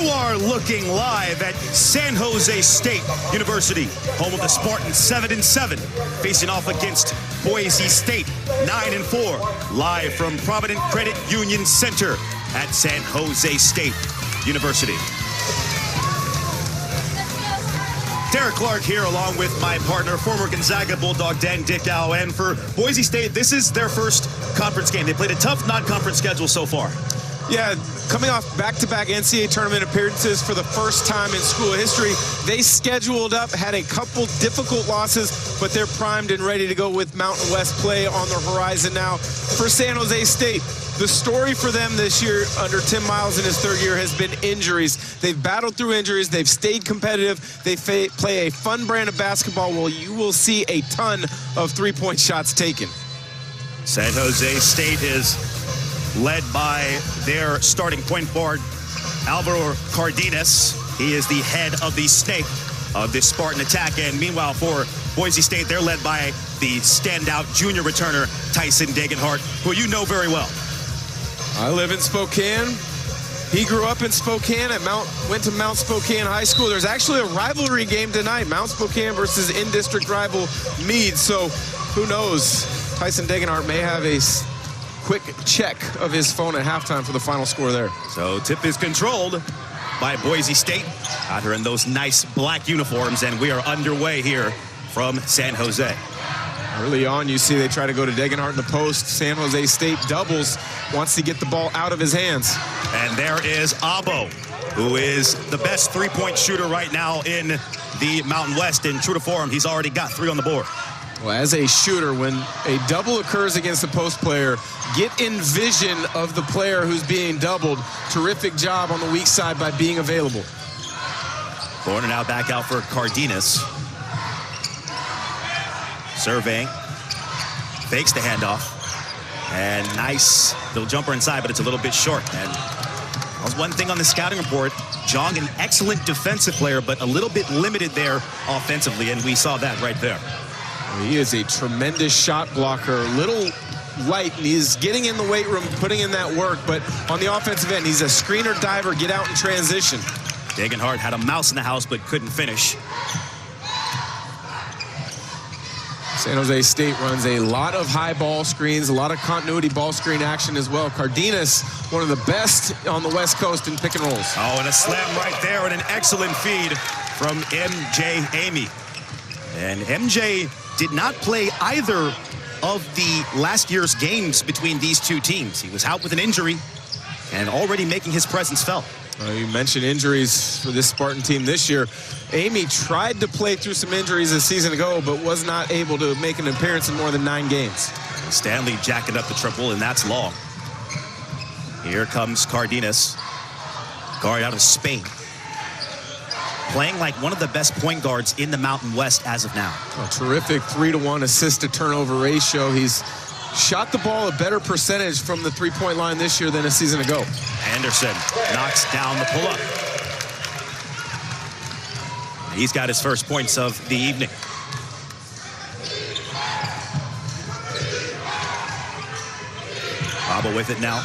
are looking live at San Jose State University, home of the Spartans, 7-7, facing off against Boise State, 9-4, live from Provident Credit Union Center at San Jose State University. Derek Clark here, along with my partner, former Gonzaga Bulldog Dan Dickow. And for Boise State, this is their first conference game. They played a tough non-conference schedule so far. Yeah, coming off back-to-back NCAA tournament appearances for the first time in school history. They scheduled up, had a couple difficult losses, but they're primed and ready to go with Mountain West play on the horizon now. For San Jose State, the story for them this year under Tim Miles in his third year has been injuries. They've battled through injuries. They've stayed competitive. They play a fun brand of basketball where you will see a ton of three-point shots taken. San Jose State is led by their starting point guard, Alvaro Cardenas. He is the head of the snake of this Spartan attack. And meanwhile, for Boise State, they're led by the standout junior returner, Tyson Degenhart, who you know very well. I live in Spokane. He grew up in Spokane and went to Mount Spokane High School. There's actually a rivalry game tonight, Mount Spokane versus in-district rival Meade. So who knows? Tyson Degenhart may have a quick check of his phone at halftime for the final score there. So tip is controlled by Boise State out here in those nice black uniforms, and we are underway here from San Jose. Early on, you see they try to go to Degenhart in the post. San Jose State doubles, wants to get the ball out of his hands. And there is Abo, who is the best three-point shooter right now in the Mountain West. And true to form, he's already got 3 on the board. Well, as a shooter, when a double occurs against a post player, get in vision of the player who's being doubled. Terrific job on the weak side by being available. Corner now back out for Cardenas. Surveying, fakes the handoff, and nice little jumper inside, but it's a little bit short. And that was one thing on the scouting report. Jong, an excellent defensive player, but a little bit limited there offensively, and we saw that right there. He is a tremendous shot blocker, little light, and he's getting in the weight room, putting in that work, but on the offensive end, he's a screener diver, get out in transition. Degenhart had a mouse in the house, but couldn't finish. San Jose State runs a lot of high ball screens, a lot of continuity ball screen action as well. Cardenas, one of the best on the West Coast in pick and rolls. Oh, and a slam right there, and an excellent feed from MJ Amy. And MJ did not play either of the last year's games between these two teams. He was out with an injury and already making his presence felt. You mentioned injuries for this Spartan team this year. Amy tried to play through some injuries a season ago, but was not able to make an appearance in more than 9 games. Stanley jacking up the triple, and that's long. Here comes Cardenas, guard out of Spain. Playing like one of the best point guards in the Mountain West as of now. A terrific 3-to-1 assist-to-turnover ratio. He's shot the ball a better percentage from the three-point line this year than a season ago. Anderson knocks down the pull-up. He's got his first points of the evening. Baba with it now.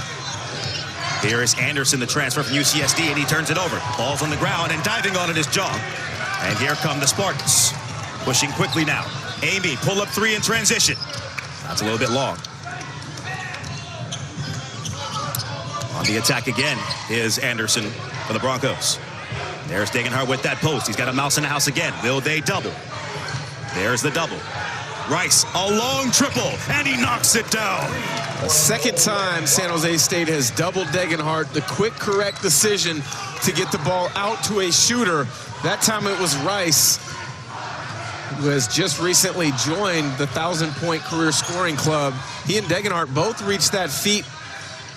Here is Anderson, the transfer from UCSD, and he turns it over. Ball's on the ground, and diving on it is Jong. And here come the Spartans. Pushing quickly now. Amy, pull-up 3 in transition. That's a little bit long. On the attack again is Anderson for the Broncos. There's Degenhart with that post. He's got a mouse in the house again. Will they double? There's the double. Rice, a long triple, and he knocks it down. A second time San Jose State has doubled Degenhart. The quick, correct decision to get the ball out to a shooter. That time it was Rice, who has just recently joined the 1,000-point career scoring club. He and Degenhart both reached that feat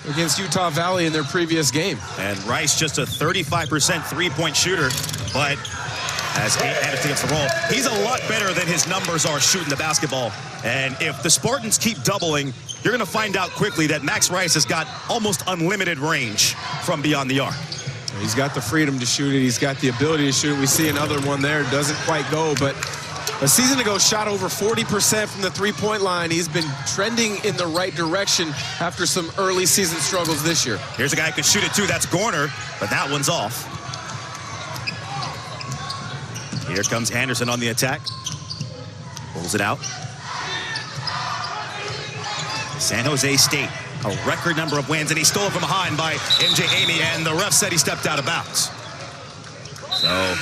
against Utah Valley in their previous game. And Rice, just a 35% three-point shooter, but as Anderson gets the roll, he's a lot better than his numbers are shooting the basketball. And if the Spartans keep doubling, you're going to find out quickly that Max Rice has got almost unlimited range from beyond the arc. He's got the freedom to shoot it. He's got the ability to shoot it. We see another one there. Doesn't quite go, but a season ago shot over 40% from the three-point line. He's been trending in the right direction after some early season struggles this year. Here's a guy who can shoot it too. That's Gorner, but that one's off. Here comes Anderson on the attack. Pulls it out. San Jose State, a record number of wins, and he stole it from behind by MJ Amy, and the ref said he stepped out of bounds. So,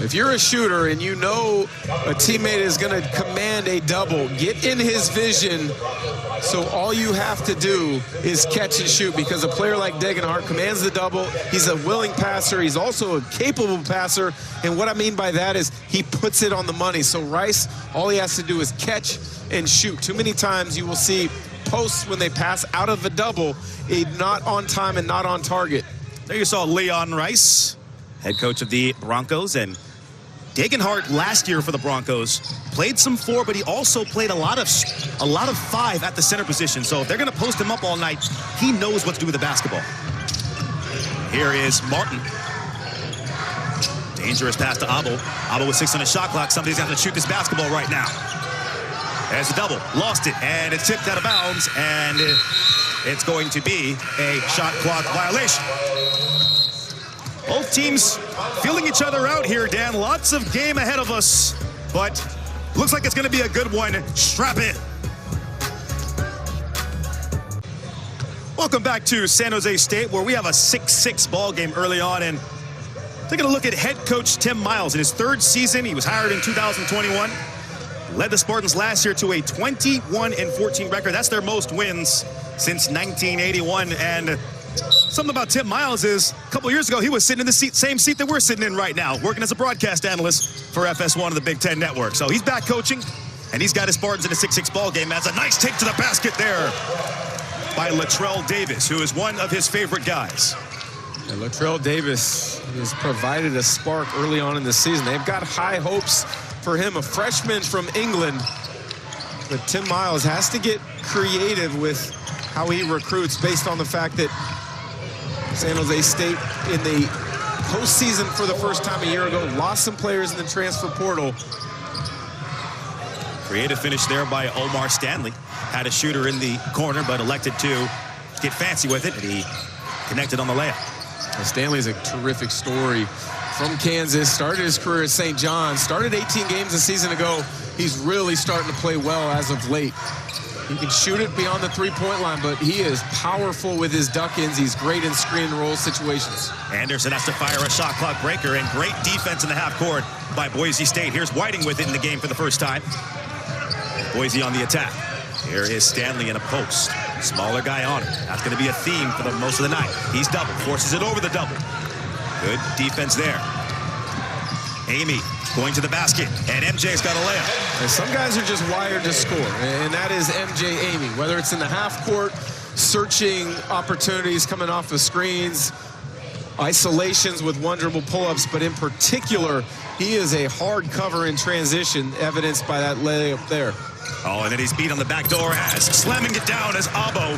if you're a shooter and you know a teammate is going to command a double, get in his vision. So all you have to do is catch and shoot, because a player like Degenhart commands the double. He's a willing passer. He's also a capable passer. And what I mean by that is he puts it on the money. So Rice, all he has to do is catch and shoot. Too many times you will see posts when they pass out of a double, not on time and not on target. There you saw Leon Rice, head coach of the Broncos, and Degenhart last year for the Broncos played some 4, but he also played a lot of 5 at the center position. So if they're going to post him up all night, he knows what to do with the basketball. Here is Martin. Dangerous pass to Abo. Abo with 6 on the shot clock. Somebody's going to shoot this basketball right now. There's the double. Lost it, and it's tipped out of bounds, and it's going to be a shot clock violation. Both teams feeling each other out here, Dan. Lots of game ahead of us, but looks like it's going to be a good one. Strap in. Welcome back to San Jose State, where we have a 6-6 ball game early on, and taking a look at head coach Tim Miles. In his 3rd season, he was hired in 2021. Led the Spartans last year to a 21-14 record. That's their most wins since 1981. And something about Tim Miles is a couple years ago, he was sitting in the same seat that we're sitting in right now, working as a broadcast analyst for FS1 of the Big Ten Network. So he's back coaching, and he's got his Spartans in a 6-6 ball game. That's a nice take to the basket there by Latrell Davis, who is one of his favorite guys. And Latrell Davis has provided a spark early on in the season. They've got high hopes for him, a freshman from England. But Tim Miles has to get creative with how he recruits, based on the fact that San Jose State in the postseason for the first time a year ago lost some players in the transfer portal. Creative finish there by Omar Stanley. Had a shooter in the corner, but elected to get fancy with it, and he connected on the layup. Well, Stanley's a terrific story. From Kansas, started his career at St. John's, started 18 games a season ago. He's really starting to play well as of late. He can shoot it beyond the 3-point line, but he is powerful with his duck-ins. He's great in screen and roll situations. Anderson has to fire a shot clock breaker, and great defense in the half court by Boise State. Here's Whiting with it in the game for the first time. Boise on the attack. Here is Stanley in a post. Smaller guy on it. That's going to be a theme for the most of the night. He's double, forces it over the double. Good defense there. Amy going to the basket, and MJ's got a layup. And some guys are just wired to score, and that is MJ Amy. Whether it's in the half court, searching opportunities coming off of screens, isolations with one dribble pull-ups, but in particular, he is a hard cover in transition, evidenced by that layup there. Oh, and then he's beat on the back door, as slamming it down as Abo,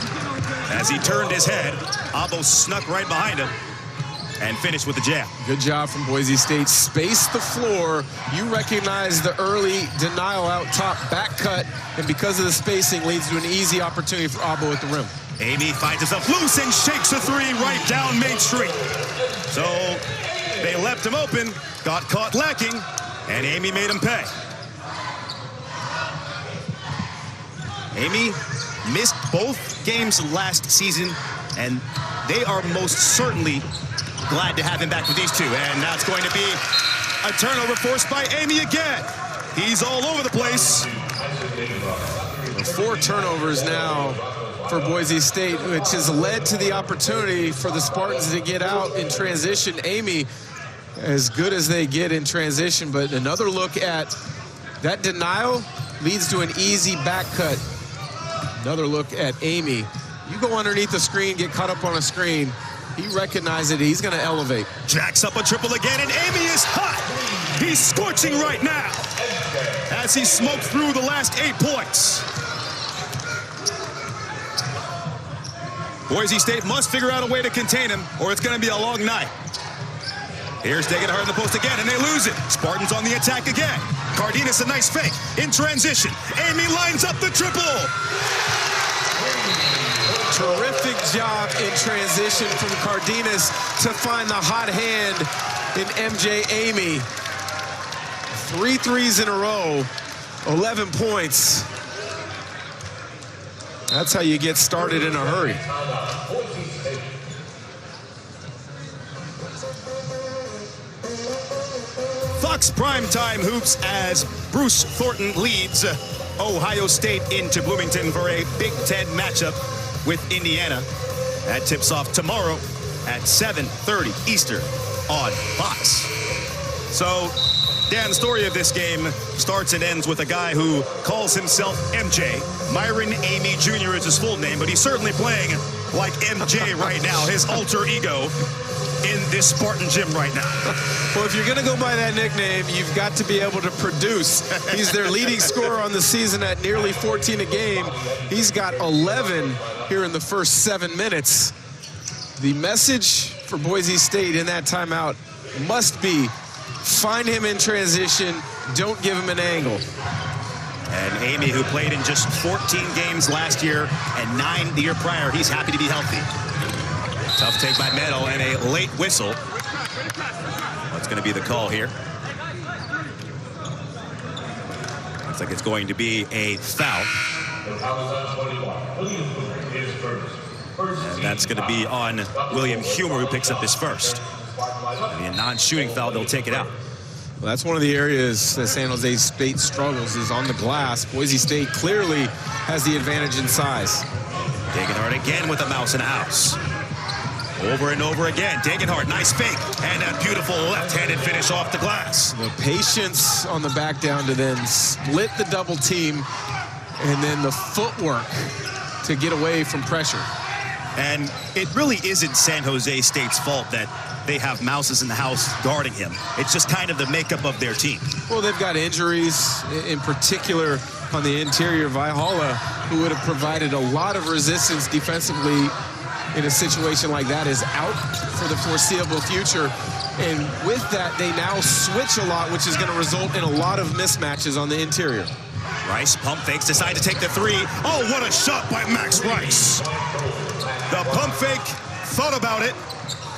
as he turned his head. Abo snuck right behind him and finished with the jam. Good job from Boise State. Space the floor. You recognize the early denial out top, back cut, and because of the spacing, leads to an easy opportunity for Abo at the rim. Amy finds himself loose and shakes a 3 right down Main Street. So they left him open, got caught lacking, and Amy made him pay. Amy missed both games last season, and they are most certainly glad to have him back with these two. And that's going to be a turnover forced by Amy again. He's all over the place. 4 turnovers now for Boise State, which has led to the opportunity for the Spartans to get out in transition. Amy, as good as they get in transition, but another look at that denial leads to an easy back cut. Another look at Amy. You go underneath the screen, get caught up on a screen. He recognizes it. He's going to elevate. Jacks up a triple again, and Amy is hot. He's scorching right now as he smoked through the last 8 points. Boise State must figure out a way to contain him, or it's going to be a long night. Here's Degenhart in the post again, and they lose it. Spartans on the attack again. Cardenas, a nice fake. In transition, Amy lines up the triple. Terrific job in transition from Cardenas to find the hot hand in MJ Amy. 3 threes in a row, 11 points. That's how you get started in a hurry. Fox Primetime Hoops as Bruce Thornton leads Ohio State into Bloomington for a Big Ten matchup with Indiana. That tips off tomorrow at 7:30 Eastern on Fox. So, Dan, the story of this game starts and ends with a guy who calls himself MJ. Myron Amy Jr. is his full name, but he's certainly playing like MJ right now, his alter ego in this Spartan gym right now. Well, if you're going to go by that nickname, you've got to be able to produce. He's their leading scorer on the season at nearly 14 a game. He's got 11 here in the first 7 minutes. The message for Boise State in that timeout must be find him in transition, don't give him an angle. And Amy, who played in just 14 games last year and 9 the year prior, he's happy to be healthy. Tough take by Meadow and a late whistle. What's going to be the call here? Looks like it's going to be a foul. And that's going to be on William Humer, who picks up his first. A non-shooting foul, they'll take it out. Well, that's one of the areas that San Jose State struggles is on the glass. Boise State clearly has the advantage in size. Degenhardt again with a mouse in the house. Over and over again. Degenhardt, nice fake. And a beautiful left-handed finish off the glass. The patience on the back down to then split the double team, and then the footwork to get away from pressure. And it really isn't San Jose State's fault that they have mouses in the house guarding him. It's just kind of the makeup of their team. Well, they've got injuries, in particular on the interior. Vaihala, who would have provided a lot of resistance defensively in a situation like that, is out for the foreseeable future. And with that, they now switch a lot, which is going to result in a lot of mismatches on the interior. Rice pump fakes, decide to take the three. Oh, what a shot by Max Rice. The pump fake, thought about it,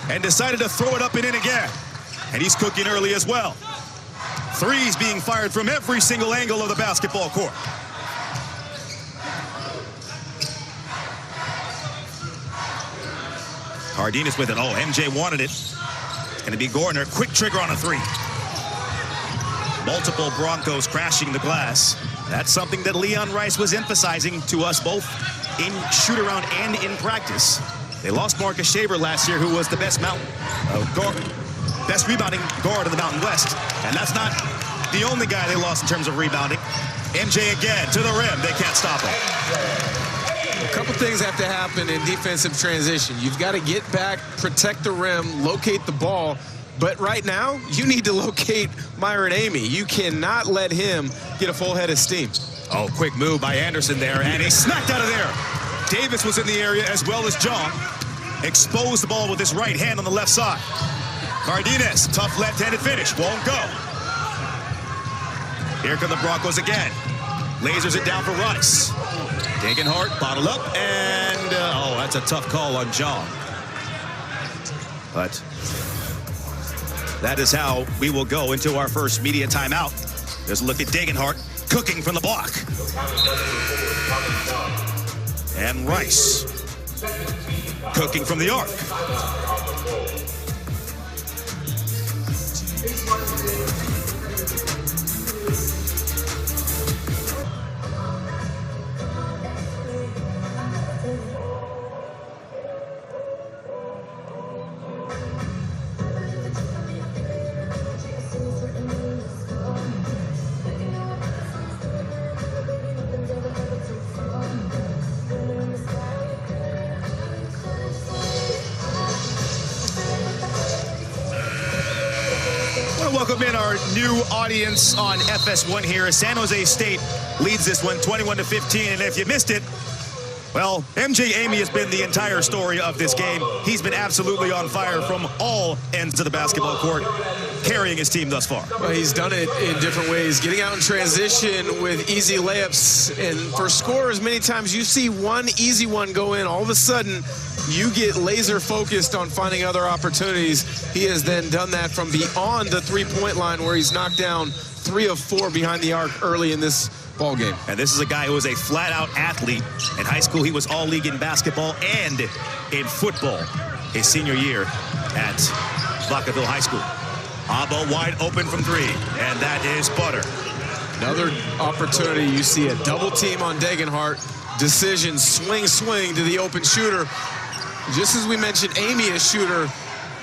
and decided to throw it up and in again. And he's cooking early as well. Threes being fired from every single angle of the basketball court. Cardenas with it. Oh, MJ wanted it. It's going to be Gordner. Quick trigger on a three. Multiple Broncos crashing the glass. That's something that Leon Rice was emphasizing to us both in shoot-around and in practice. They lost Marcus Shaver last year, who was the best best rebounding guard in the Mountain West. And that's not the only guy they lost in terms of rebounding. MJ again to the rim. They can't stop him. A couple things have to happen in defensive transition. You've got to get back, protect the rim, locate the ball. But right now, you need to locate Myron Amy. You cannot let him get a full head of steam. Oh, quick move by Anderson there, and he smacked out of there. Davis was in the area as well as John. Exposed the ball with his right hand on the left side. Cardenas, tough left-handed finish, won't go. Here come the Broncos again. Lasers it down for Rice. Degenhardt, bottle up, and oh, that's a tough call on John. But that is how we will go into our first media timeout. There's a look at Degenhardt cooking from the block. And Rice cooking from the arc. Welcome in our new audience on FS1 here. San Jose State leads this one 21-15, and if you missed it, Well, MJ Amy has been the entire story of this game. He's been absolutely on fire from all ends of the basketball court, carrying his team thus far. Well, he's done it in different ways, getting out in transition with easy layups. And for scorers, many times you see one easy one go in, all of a sudden you get laser focused on finding other opportunities. He has then done that from beyond the three-point line, where he's knocked down 3 of 4 behind the arc early in this ball game. And this is a guy who was a flat-out athlete. In high school, he was all-league in basketball and in football his senior year at Vacaville High School. Abo wide open from 3, and that is butter. Another opportunity. You see a double team on Degenhart. Decision, swing to the open shooter. Just as we mentioned, Amy, a shooter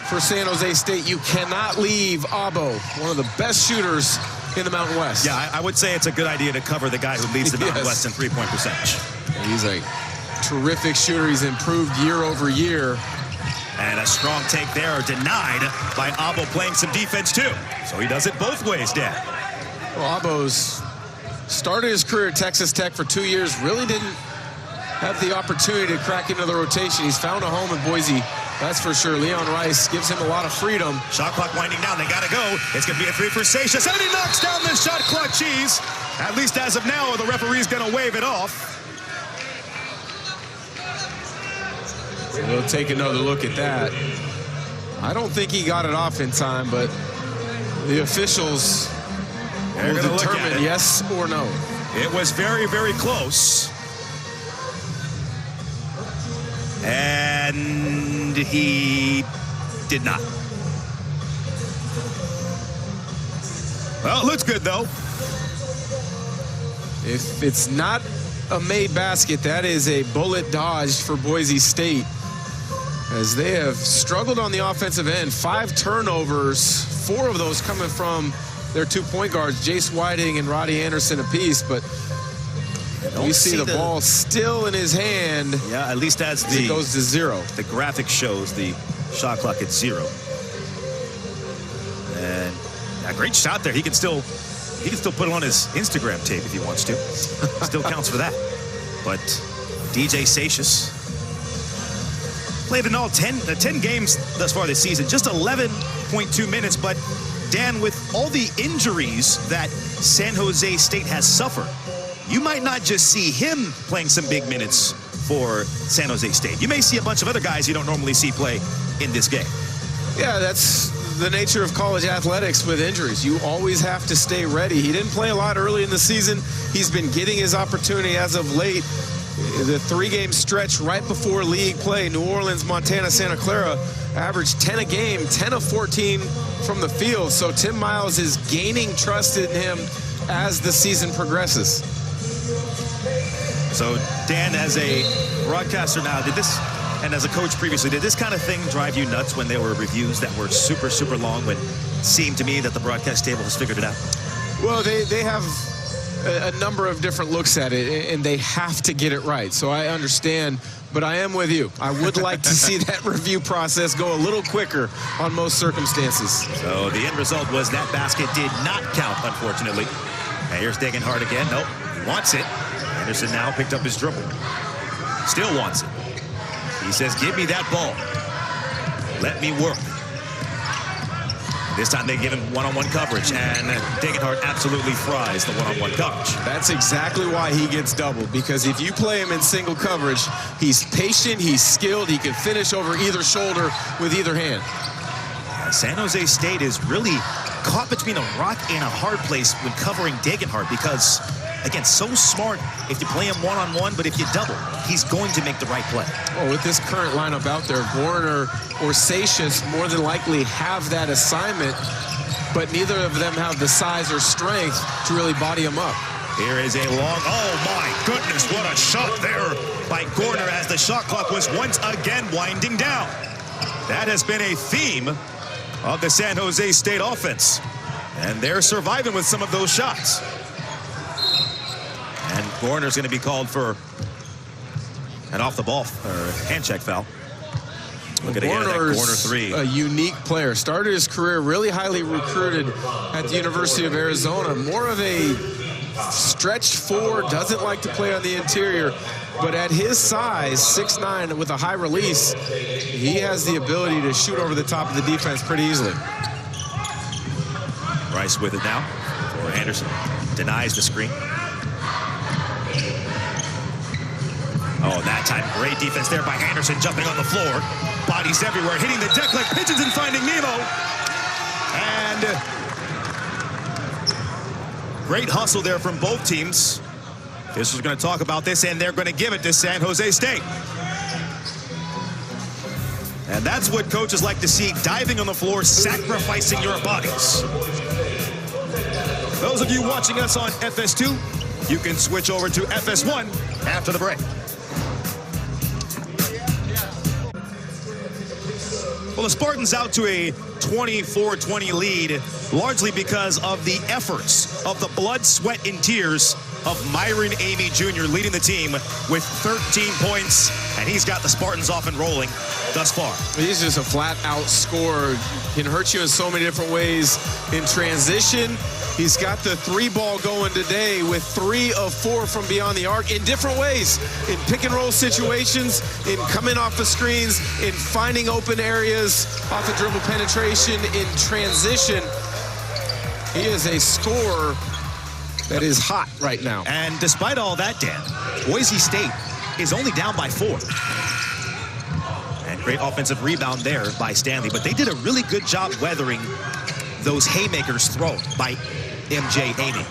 for San Jose State. You cannot leave Abo, one of the best shooters in the Mountain West. Yeah, I would say it's a good idea to cover the guy who leads the Mountain West in three-point percentage. He's a terrific shooter. He's improved year over year. And a strong take there, denied by Abo, playing some defense too. So he does it both ways, Dan. Well, Abo's started his career at Texas Tech for 2 years, really didn't have the opportunity to crack into the rotation. He's found a home in Boise, that's for sure. Leon Rice gives him a lot of freedom. Shot clock winding down, they gotta go. It's gonna be a 3 for Seixas, and he knocks down the shot clock cheese. At least as of now, the referee's gonna wave it off. We'll take another look at that. I don't think he got it off in time, but the officials will determine yes or no. It was very, very close. And he did not. Well, it looks good, though. If it's not a made basket, that is a bullet dodged for Boise State, as they have struggled on the offensive end. 5 turnovers, 4 of those coming from their 2 point guards, Jace Whiting and Roddy Anderson apiece. But you see the ball still in his hand. Yeah, at least as it goes to 0. The graphic shows the shot clock at 0. And a great shot there. He can still put it on his Instagram tape if he wants to. Still counts for that. But DJ Seixas played in all 10 games thus far this season, just 11.2 minutes. But Dan, with all the injuries that San Jose State has suffered, you might not just see him playing some big minutes for San Jose State. You may see a bunch of other guys you don't normally see play in this game. Yeah, that's the nature of college athletics with injuries. You always have to stay ready. He didn't play a lot early in the season. He's been getting his opportunity as of late. The 3-game stretch right before league play, New Orleans, Montana, Santa Clara, averaged 10 a game, 10 of 14 from the field. So Tim Miles is gaining trust in him as the season progresses. So Dan, as a broadcaster now, and as a coach previously, did this kind of thing drive you nuts when there were reviews that were super, super long, when it seemed to me that the broadcast table has figured it out? Well, they have a number of different looks at it, and they have to get it right. So I understand, but I am with you. I would like to see that review process go a little quicker on most circumstances. So the end result was that basket did not count, unfortunately. And here's Degenhart again. Nope, he wants it. Anderson now picked up his dribble. Still wants it. He says, give me that ball. Let me work. This time they give him one-on-one coverage, and Degenhart absolutely fries the one-on-one coverage. That's exactly why he gets doubled, because if you play him in single coverage, he's patient, he's skilled, he can finish over either shoulder with either hand. San Jose State is really caught between a rock and a hard place when covering Degenhart, because, again, so smart if you play him one-on-one, but if you double, he's going to make the right play. Well, with this current lineup out there, Warner or Seixas more than likely have that assignment, but neither of them have the size or strength to really body him up. Here is a long, oh my goodness, what a shot there by Gorner as the shot clock was once again winding down. That has been a theme of the San Jose State offense, and they're surviving with some of those shots. And Gorner's going to be called for an off-the-ball or hand check foul. Look at that Gorner 3. A unique player. Started his career really highly recruited at the University of Arizona. More of a stretched 4, doesn't like to play on the interior. But at his size, 6'9", with a high release, he has the ability to shoot over the top of the defense pretty easily. Rice with it now for Anderson. Denies the screen. Oh, that time, great defense there by Anderson, jumping on the floor. Bodies everywhere, hitting the deck like pigeons and finding Nemo. And great hustle there from both teams. This is going to talk about this, and they're going to give it to San Jose State. And that's what coaches like to see, diving on the floor, sacrificing your bodies. Those of you watching us on FS2, you can switch over to FS1 after the break. Well, the Spartans out to a 24-20 lead, largely because of the efforts of the blood, sweat, and tears of Myron Amey Jr. leading the team with 13 points, and he's got the Spartans off and rolling thus far. He's just a flat-out scorer. Can hurt you in so many different ways. In transition, he's got the 3-ball going today with 3 of 4 from beyond the arc in different ways. In pick-and-roll situations, in coming off the screens, in finding open areas, off the dribble penetration, in transition. He is a scorer that is hot right now. And despite all that, Dan, Boise State is only down by 4. And great offensive rebound there by Stanley. But they did a really good job weathering those haymakers thrown by MJ Amey.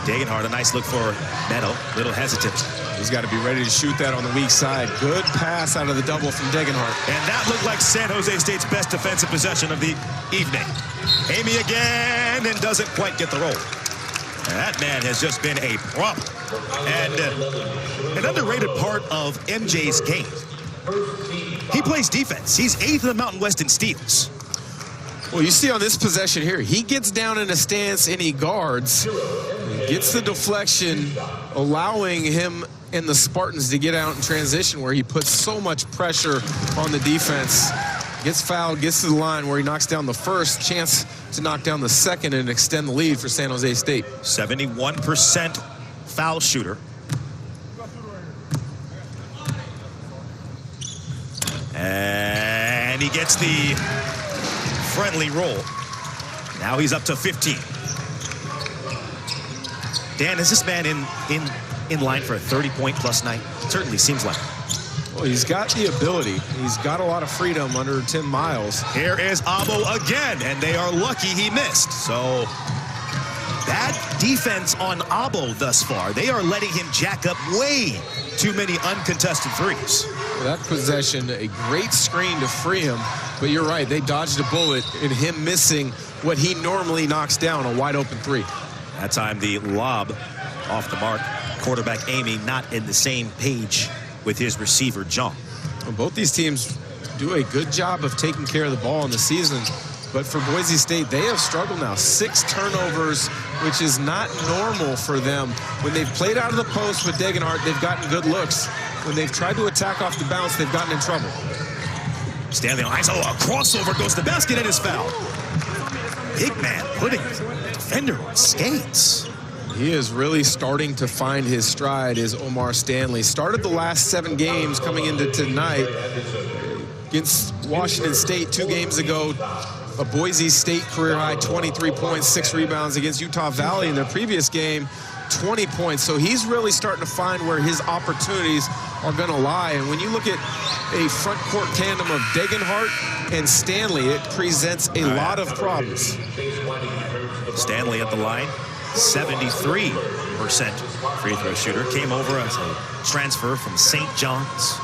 Degenhardt, a nice look for Neto, little hesitant. He's got to be ready to shoot that on the weak side. Good pass out of the double from Degenhardt. And that looked like San Jose State's best defensive possession of the evening. Amey again, and doesn't quite get the roll. And that man has just been a problem. And an underrated part of MJ's game. He plays defense. He's 8th in the Mountain West in steals. Well, you see on this possession here, he gets down in a stance and he guards, gets the deflection, allowing him and the Spartans to get out in transition, where he puts so much pressure on the defense. Gets fouled, gets to the line where he knocks down the first, chance to knock down the second and extend the lead for San Jose State. 71% foul shooter. And he gets the friendly roll. Now he's up to 15. Dan, is this man in line for a 30-point-plus night? Certainly seems like it. Well, he's got the ability. He's got a lot of freedom under Tim Miles. Here is Abo again, and they are lucky he missed. So bad defense on Abo thus far. They are letting him jack up way too many uncontested threes. Well, that possession, a great screen to free him. But you're right, they dodged a bullet in him missing what he normally knocks down, a wide-open 3. That time the lob off the mark. Quarterback Amey not in the same page with his receiver, John. Well, both these teams do a good job of taking care of the ball in the season. But for Boise State, they have struggled now. 6 turnovers, which is not normal for them. When they've played out of the post with Degenhardt, they've gotten good looks. When they've tried to attack off the bounce, they've gotten in trouble. Stanley on ice. Oh, a crossover goes to the basket and is fouled. Big man putting defender on skates. He is really starting to find his stride, is Omar Stanley. Started the last 7 games coming into tonight against Washington State 2 games ago. A Boise State career high 23 points, 6 rebounds against Utah Valley in their previous game, 20 points. So he's really starting to find where his opportunities are going to lie. And when you look at a front court tandem of Degenhardt and Stanley, it presents a lot of problems. Stanley at the line, 73% free throw shooter. Came over as a transfer from St. John's,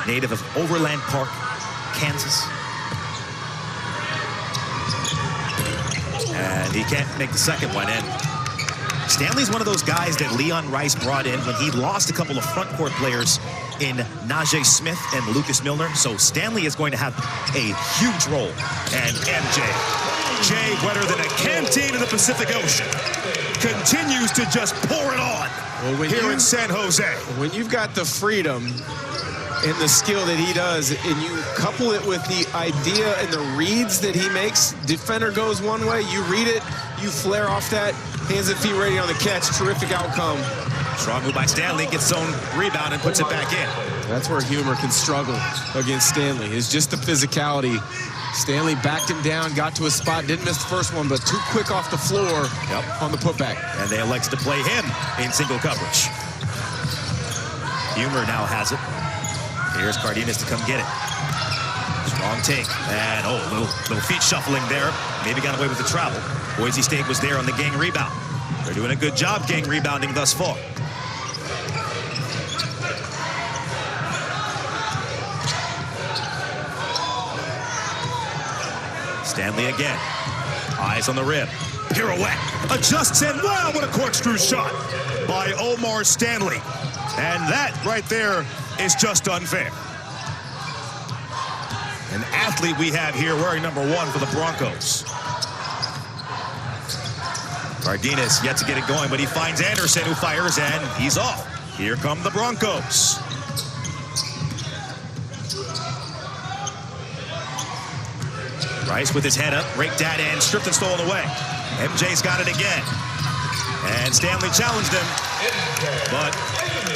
native of Overland Park, Kansas. And he can't make the second one. And Stanley's one of those guys that Leon Rice brought in when he lost a couple of front court players in Najee Smith and Lucas Milner. So Stanley is going to have a huge role. And Jay, wetter than a canteen in the Pacific Ocean, continues to just pour it on here in San Jose. When you've got the freedom and the skill that he does, and you couple it with the idea and the reads that he makes, defender goes one way, you read it, you flare off that, hands and feet ready on the catch. Terrific outcome. Strong move by Stanley, gets his own rebound and puts it back in. That's where Humer can struggle against Stanley. It's just the physicality. Stanley backed him down, got to a spot, didn't miss the first one, but too quick off the floor on the putback. And they elect to play him in single coverage. Humer now has it. Here's Cardenas to come get it. Strong take. And, little feet shuffling there. Maybe got away with the travel. Boise State was there on the gang rebound. They're doing a good job gang rebounding thus far. Stanley again. Eyes on the rim. Pirouette. Adjusts and wow, what a corkscrew shot by Omar Stanley. And that right there is just unfair. An athlete we have here wearing number 1 for the Broncos. Cardenas yet to get it going, but he finds Anderson, who fires, and he's off. Here come the Broncos. Rice with his head up, raked at and stripped and stolen away. MJ's got it again. And Stanley challenged him, but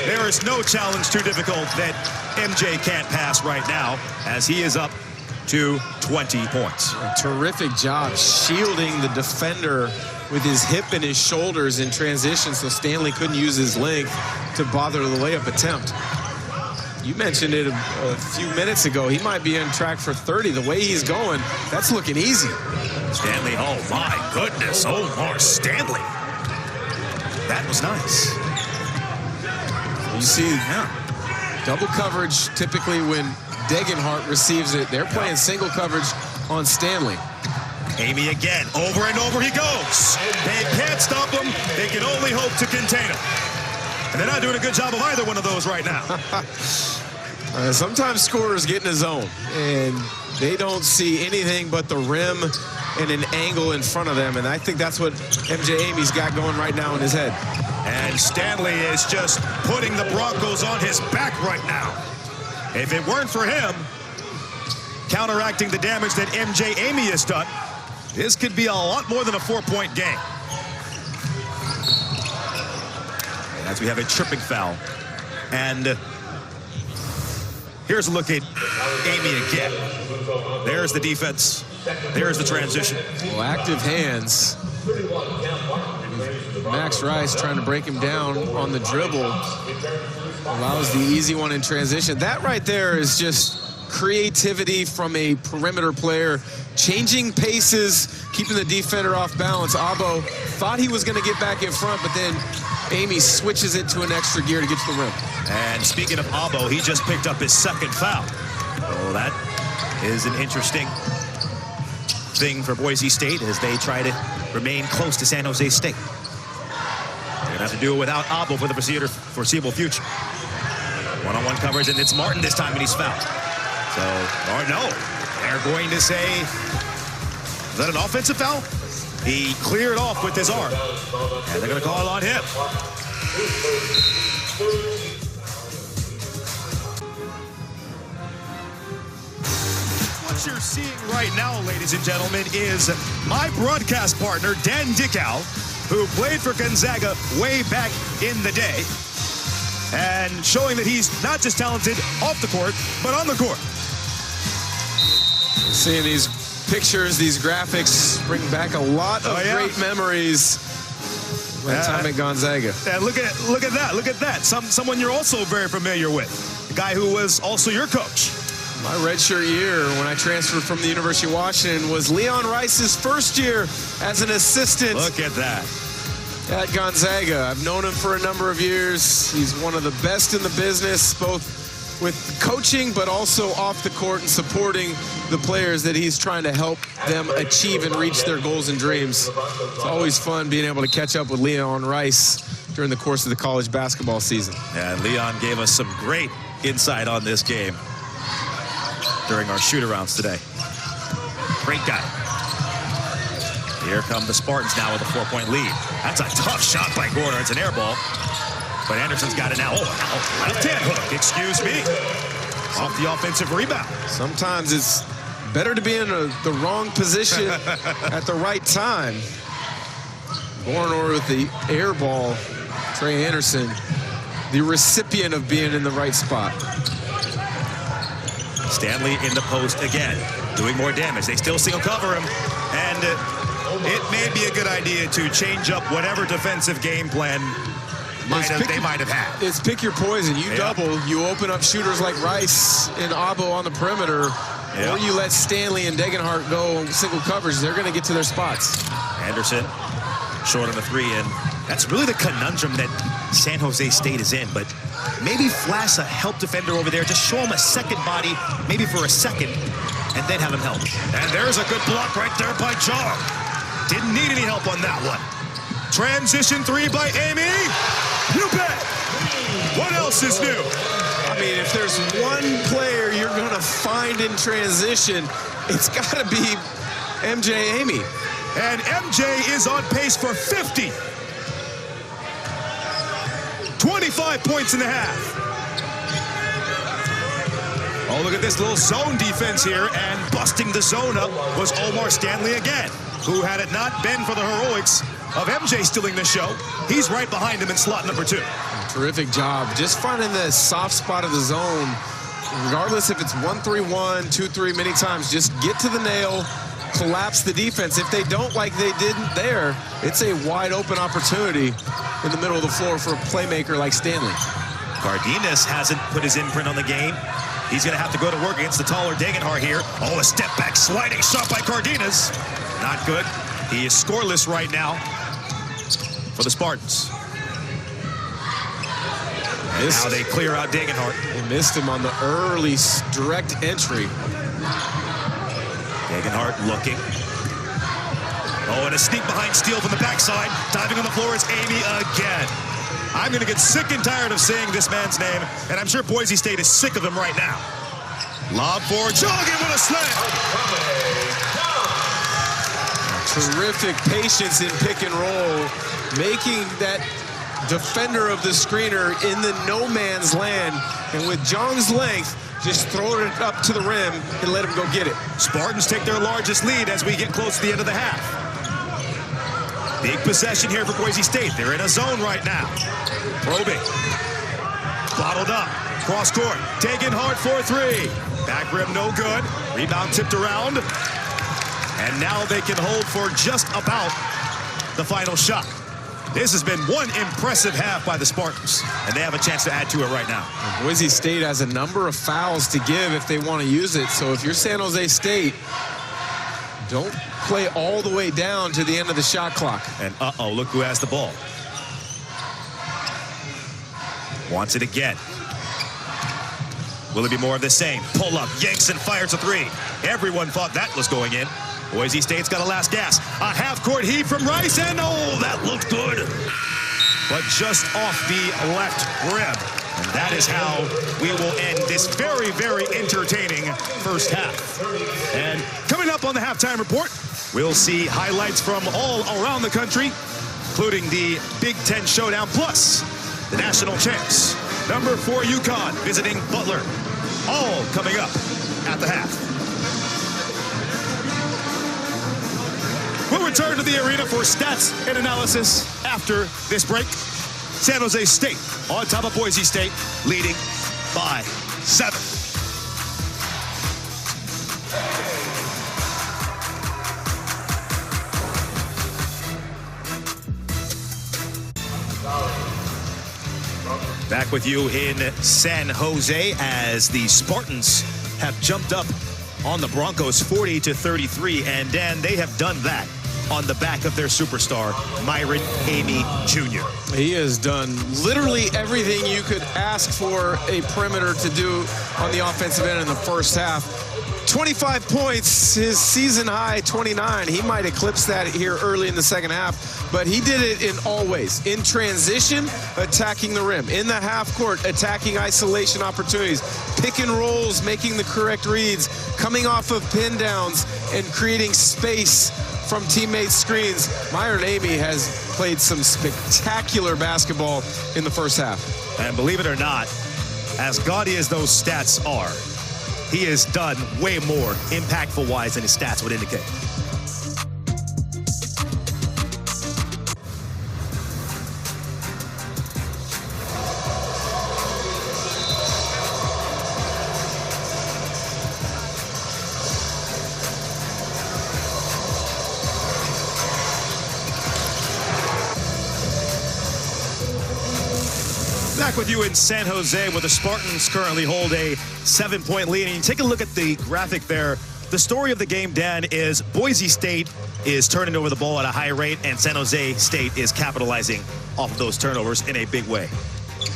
there is no challenge too difficult that MJ can't pass right now, as he is up to 20 points. A terrific job shielding the defender with his hip and his shoulders in transition, so Stanley couldn't use his length to bother the layup attempt. You mentioned it a few minutes ago. He might be on track for 30. The way he's going, that's looking easy. Stanley, oh my goodness, Omar Stanley. That was nice. You see, double coverage typically when Degenhart receives it. They're playing single coverage on Stanley. Amy again, over and over he goes. They can't stop him. They can only hope to contain him. And they're not doing a good job of either one of those right now. Sometimes scorers get in a zone, and they don't see anything but the rim and an angle in front of them, and I think that's what MJ Amy's got going right now in his head. And Stanley is just putting the Broncos on his back right now. If it weren't for him counteracting the damage that MJ Amy has done, this could be a lot more than a 4-point game. As we have a tripping foul. And here's a look at Amy again. There's the defense. There's the transition. Well, active hands. Max Rice trying to break him down on the dribble. Allows the easy one in transition. That right there is just creativity from a perimeter player. Changing paces, keeping the defender off balance. Abo thought he was going to get back in front, but then Amy switches it to an extra gear to get to the rim. And speaking of Abo, he just picked up his second foul. So that is an interesting thing for Boise State as they try to remain close to San Jose State. They're going to have to do it without Abo for the foreseeable future. One-on-one coverage, and it's Martin this time, and he's fouled. So, or no, they're going to say, is that an offensive foul? He cleared off with his arm, and they're going to call it on him. What you're seeing right now, ladies and gentlemen, is my broadcast partner, Dan Dickow, who played for Gonzaga way back in the day, and showing that he's not just talented off the court, but on the court. Seeing these pictures, these graphics bring back a lot of great memories of my time at Gonzaga. And look at that. Someone you're also very familiar with. The guy who was also your coach. My redshirt year when I transferred from the University of Washington was Leon Rice's first year as an assistant. Look at that. At Gonzaga. I've known him for a number of years. He's one of the best in the business, both with coaching, but also off the court and supporting the players that he's trying to help them achieve and reach their goals and dreams. It's always fun being able to catch up with Leon Rice during the course of the college basketball season. And Leon gave us some great insight on this game during our shoot-arounds today. Great guy. Here come the Spartans now with a 4-point lead. That's a tough shot by Gorder. It's an air ball. But Anderson's got it now. Oh, left-hand hook, excuse me. Off the offensive rebound. Sometimes it's better to be in the wrong position at the right time. Bornor with the air ball. Trey Anderson, the recipient of being in the right spot. Stanley in the post again, doing more damage. They still single cover him, and it may be a good idea to change up whatever defensive game plan they might have had. It's pick your poison. You double, you open up shooters like Rice and Abo on the perimeter, or you let Stanley and Degenhart go single coverage. They're going to get to their spots. Anderson short on the three, and that's really the conundrum that San Jose State is in. But maybe flash a help defender over there, just show him a second body, maybe for a second, and then have him help. And there's a good block right there by Jong. Didn't need any help on that one. Transition three by Amy. You bet. What else is new? I mean, if there's one player you're going to find in transition, it's got to be MJ Amy. And MJ is on pace for 50. 25 points in the half. Oh, look at this little zone defense here, and busting the zone up was Omar Stanley again, who, had it not been for the heroics of MJ stealing the show, he's right behind him in slot number 2. Terrific job. Just finding the soft spot of the zone, regardless if it's 1-3-1, 2-3, many times, just get to the nail, collapse the defense. If they don't, like they didn't there, it's a wide open opportunity in the middle of the floor for a playmaker like Stanley. Cardenas hasn't put his imprint on the game. He's going to have to go to work against the taller Degenhart here. Oh, a step back sliding shot by Cardenas. Not good. He is scoreless right now for the Spartans. Now they clear out Degenhart. They missed him on the early direct entry. Degenhart looking. Oh, and a sneak behind steal from the backside. Diving on the floor is Amy again. I'm going to get sick and tired of saying this man's name, and I'm sure Boise State is sick of him right now. Lob for Jogging with a slam. Terrific patience in pick and roll, making that defender of the screener in the no man's land, and with Jong's length, just throw it up to the rim and let him go get it. Spartans take their largest lead as we get close to the end of the half. Big possession here for Boise State. They're in a zone right now. Probing. Bottled up. Cross court. Degenhart for 3. Back rim no good. Rebound tipped around. And now they can hold for just about the final shot. This has been one impressive half by the Spartans, and they have a chance to add to it right now. Boise State has a number of fouls to give if they want to use it. So if you're San Jose State, don't play all the way down to the end of the shot clock. And look who has the ball. Wants it again. Will it be more of the same? Pull up, yanks and fires a 3. Everyone thought that was going in. Boise State's got a last gas. A half-court heave from Rice, and oh, that looked good. But just off the left rim. And that is how we will end this very, very entertaining first half. And coming up on the halftime report, we'll see highlights from all around the country, including the Big Ten Showdown, plus the national champs. Number 4 UConn visiting Butler. All coming up at the half. We'll return to the arena for stats and analysis after this break. San Jose State on top of Boise State, leading by 7. Back with you in San Jose as the Spartans have jumped up on the Broncos 40-33, and Dan, they have done that on the back of their superstar, Myron Amy Jr. He has done literally everything you could ask for a perimeter to do on the offensive end in the first half. 25 points, his season high 29. He might eclipse that here early in the second half, but he did it in all ways. In transition, attacking the rim. In the half court, attacking isolation opportunities. Pick and rolls, making the correct reads. Coming off of pin downs and creating space from teammates' screens. Myron Amy has played some spectacular basketball in the first half. And believe it or not, as gaudy as those stats are, he has done way more impactful-wise than his stats would indicate. Back with you in San Jose, where the Spartans currently hold a 7-point lead. And you take a look at the graphic there. The story of the game, Dan, is Boise State is turning over the ball at a high rate, and San Jose State is capitalizing off of those turnovers in a big way.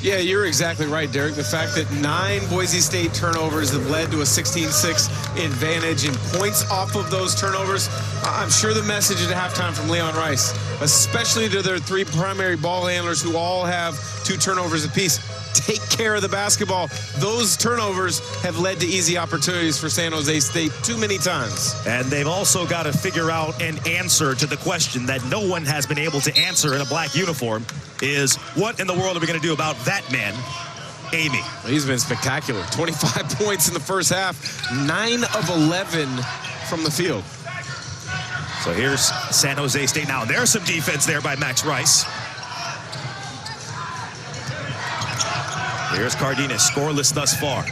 Yeah, you're exactly right, Derek. The fact that 9 Boise State turnovers have led to a 16-6 advantage in points off of those turnovers. I'm sure the message at halftime from Leon Rice, especially to their 3 primary ball handlers who all have 2 turnovers apiece, take care of the basketball. Those turnovers have led to easy opportunities for San Jose State too many times. And they've also got to figure out an answer to the question that no one has been able to answer in a black uniform, is what in the world are we going to do about that man, Amy? He's been spectacular. 25 points in the first half, 9 of 11 from the field. So here's San Jose State now. There's some defense there by Max Rice. Here's Cardenas, scoreless thus far.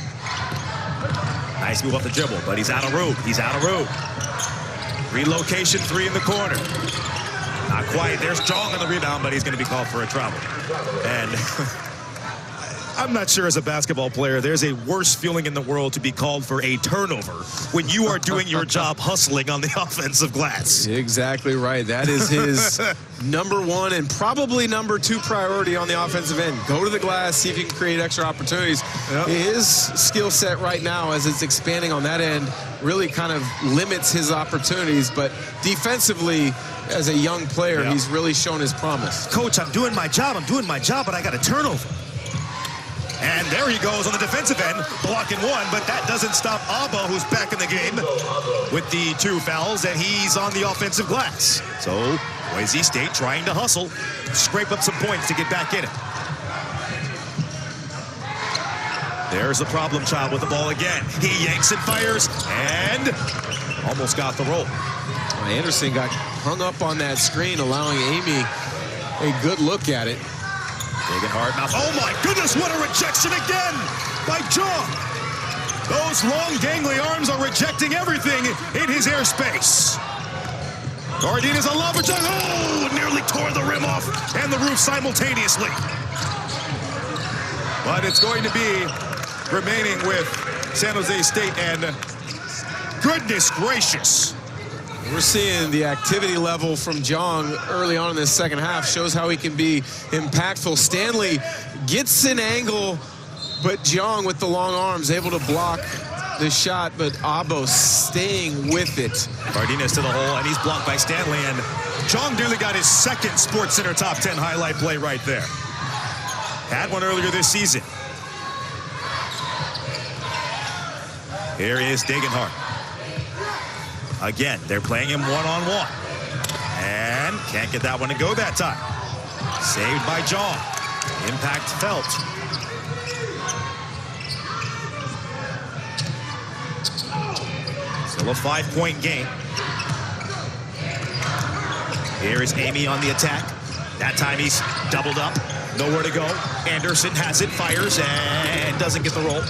Nice move off the dribble, but he's out of room. He's out of room. Relocation 3 in the corner. Not quite. There's Jong on the rebound, but he's going to be called for a travel. And I'm not sure, as a basketball player, there's a worse feeling in the world to be called for a turnover when you are doing your job hustling on the offensive glass. Exactly right. That is his #1 and probably #2 priority on the offensive end. Go to the glass, see if you can create extra opportunities. Yep. His skill set right now, as it's expanding on that end, really kind of limits his opportunities. But defensively, as a young player, he's really shown his promise. Coach, I'm doing my job, but I got a turnover. And there he goes on the defensive end, blocking 1, but that doesn't stop Abba, who's back in the game with the 2 fouls, and he's on the offensive glass. So Boise State trying to hustle, scrape up some points to get back in it. There's the problem child with the ball again. He yanks and fires, and almost got the roll. Anderson got hung up on that screen, allowing Amy a good look at it. Digging hard mouth. Oh my goodness, what a rejection again by Jong. Those long gangly arms are rejecting everything in his airspace. Cardenas a lob for Jong. Oh, nearly tore the rim off and the roof simultaneously. But it's going to be remaining with San Jose State, and goodness gracious. We're seeing the activity level from Jong early on in this second half. Shows how he can be impactful. Stanley gets an angle, but Jong with the long arms able to block the shot, but Abo staying with it. Cardenas to the hole, and he's blocked by Stanley, and Jong nearly got his second SportsCenter Top 10 highlight play right there. Had one earlier this season. Here is Degenhart. Again, they're playing him one-on-one. And can't get that one to go that time. Saved by Jong. Impact felt. Still a 5-point game. Here is Amy on the attack. That time he's doubled up. Nowhere to go. Anderson has it, fires, and doesn't get the roll.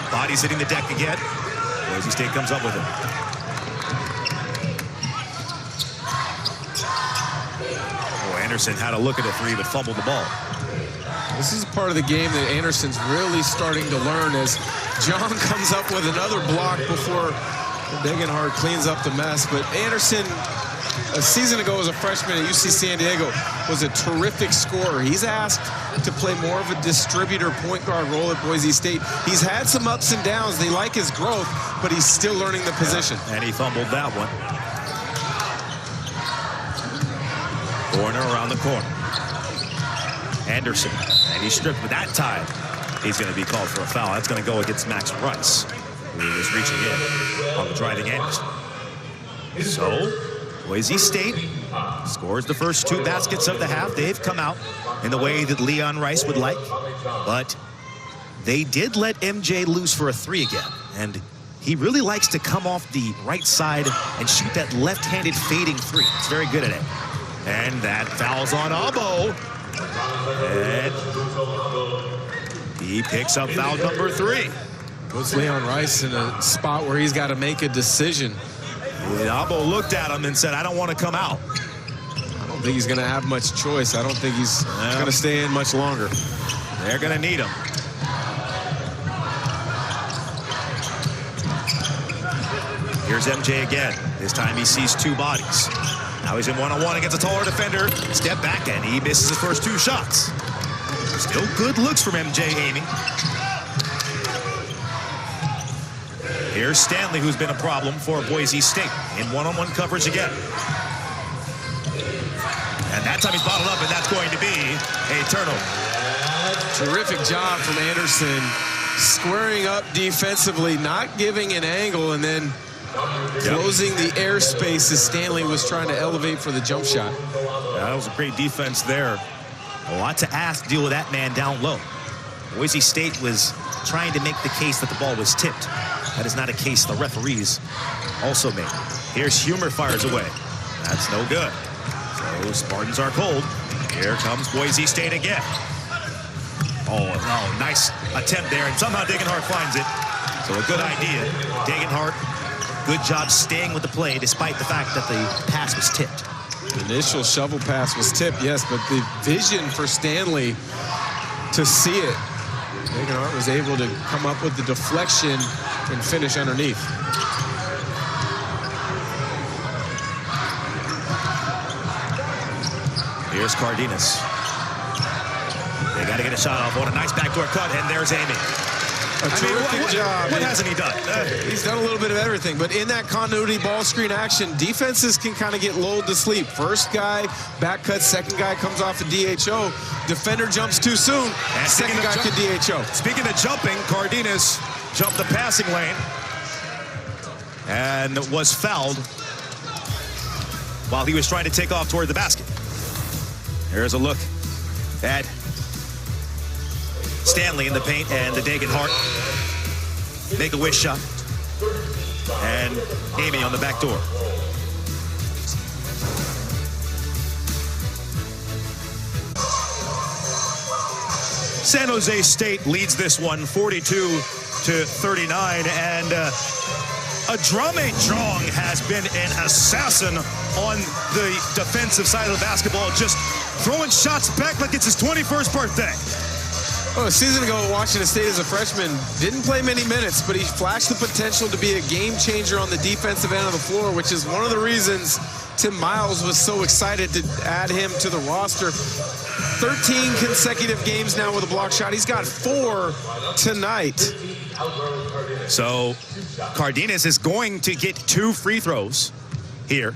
Body's hitting the deck again. Boise State comes up with it. Oh, Anderson had a look at a 3, but fumbled the ball. This is part of the game that Anderson's really starting to learn, as Jong comes up with another block before Degenhart cleans up the mess. But Anderson, a season ago as a freshman at UC San Diego, was a terrific scorer. He's asked to play more of a distributor point guard role at Boise State. He's had some ups and downs. They like his growth, but he's still learning the position. And he fumbled that one. Corner around the corner. Anderson, and he's stripped with that time. He's going to be called for a foul. That's going to go against Max Rice, who is reaching in on the driving edge. So Boise State scores the first 2 baskets of the half. They've come out in the way that Leon Rice would like, but they did let MJ loose for a 3 again, and he really likes to come off the right side and shoot that left-handed fading 3. He's very good at it. And that foul's on Abo, and he picks up foul number 3. Puts Leon Rice in a spot where he's got to make a decision. Abo looked at him and said, I don't want to come out. I don't think he's going to have much choice. I don't think he's going to stay in much longer. They're going to need him. Here's MJ again. This time he sees two bodies. Now he's in one-on-one against a taller defender. Step back, and he misses his first two shots. Still good looks from MJ aiming. Here's Stanley, who's been a problem for Boise State in one-on-one coverage again. And that time he's bottled up, and that's going to be a turnover. Terrific job from Anderson, squaring up defensively, not giving an angle, and then closing the airspace as Stanley was trying to elevate for the jump shot. That was a great defense there. A lot to ask to deal with that man down low. Boise State was trying to make the case that the ball was tipped. That is not a case the referees also made. Here's Humer, fires away. That's no good. So Spartans are cold. Here comes Boise State again. Oh, no, nice attempt there, and somehow Degenhart finds it. So a good idea. Degenhart, good job staying with the play despite the fact that the pass was tipped. The initial shovel pass was tipped, yes, but the vision for Stanley to see it, Degenhart was able to come up with the deflection and finish underneath. Here's Cardenas. They got to get a shot off on a nice backdoor cut, and there's Amy. A terrific job. What hasn't he done? He's done a little bit of everything, but in that continuity ball screen action, defenses can kind of get lulled to sleep. First guy, back cut, second guy comes off a DHO. Defender jumps too soon, and second guy could DHO. Speaking of jumping, Cardenas jumped the passing lane and was fouled while he was trying to take off toward the basket. Here's a look at Stanley in the paint, and the Degenhart make-a-wish shot. And Amy on the back door. San Jose State leads this one 42-39, and Adrame Jong has been an assassin on the defensive side of the basketball, just throwing shots back like it's his 21st birthday. Oh, a season ago, Washington State as a freshman didn't play many minutes, but he flashed the potential to be a game changer on the defensive end of the floor, which is one of the reasons Tim Miles was so excited to add him to the roster. 13 consecutive games now with a block shot. He's got 4 tonight. So Cardenas is going to get 2 free throws here.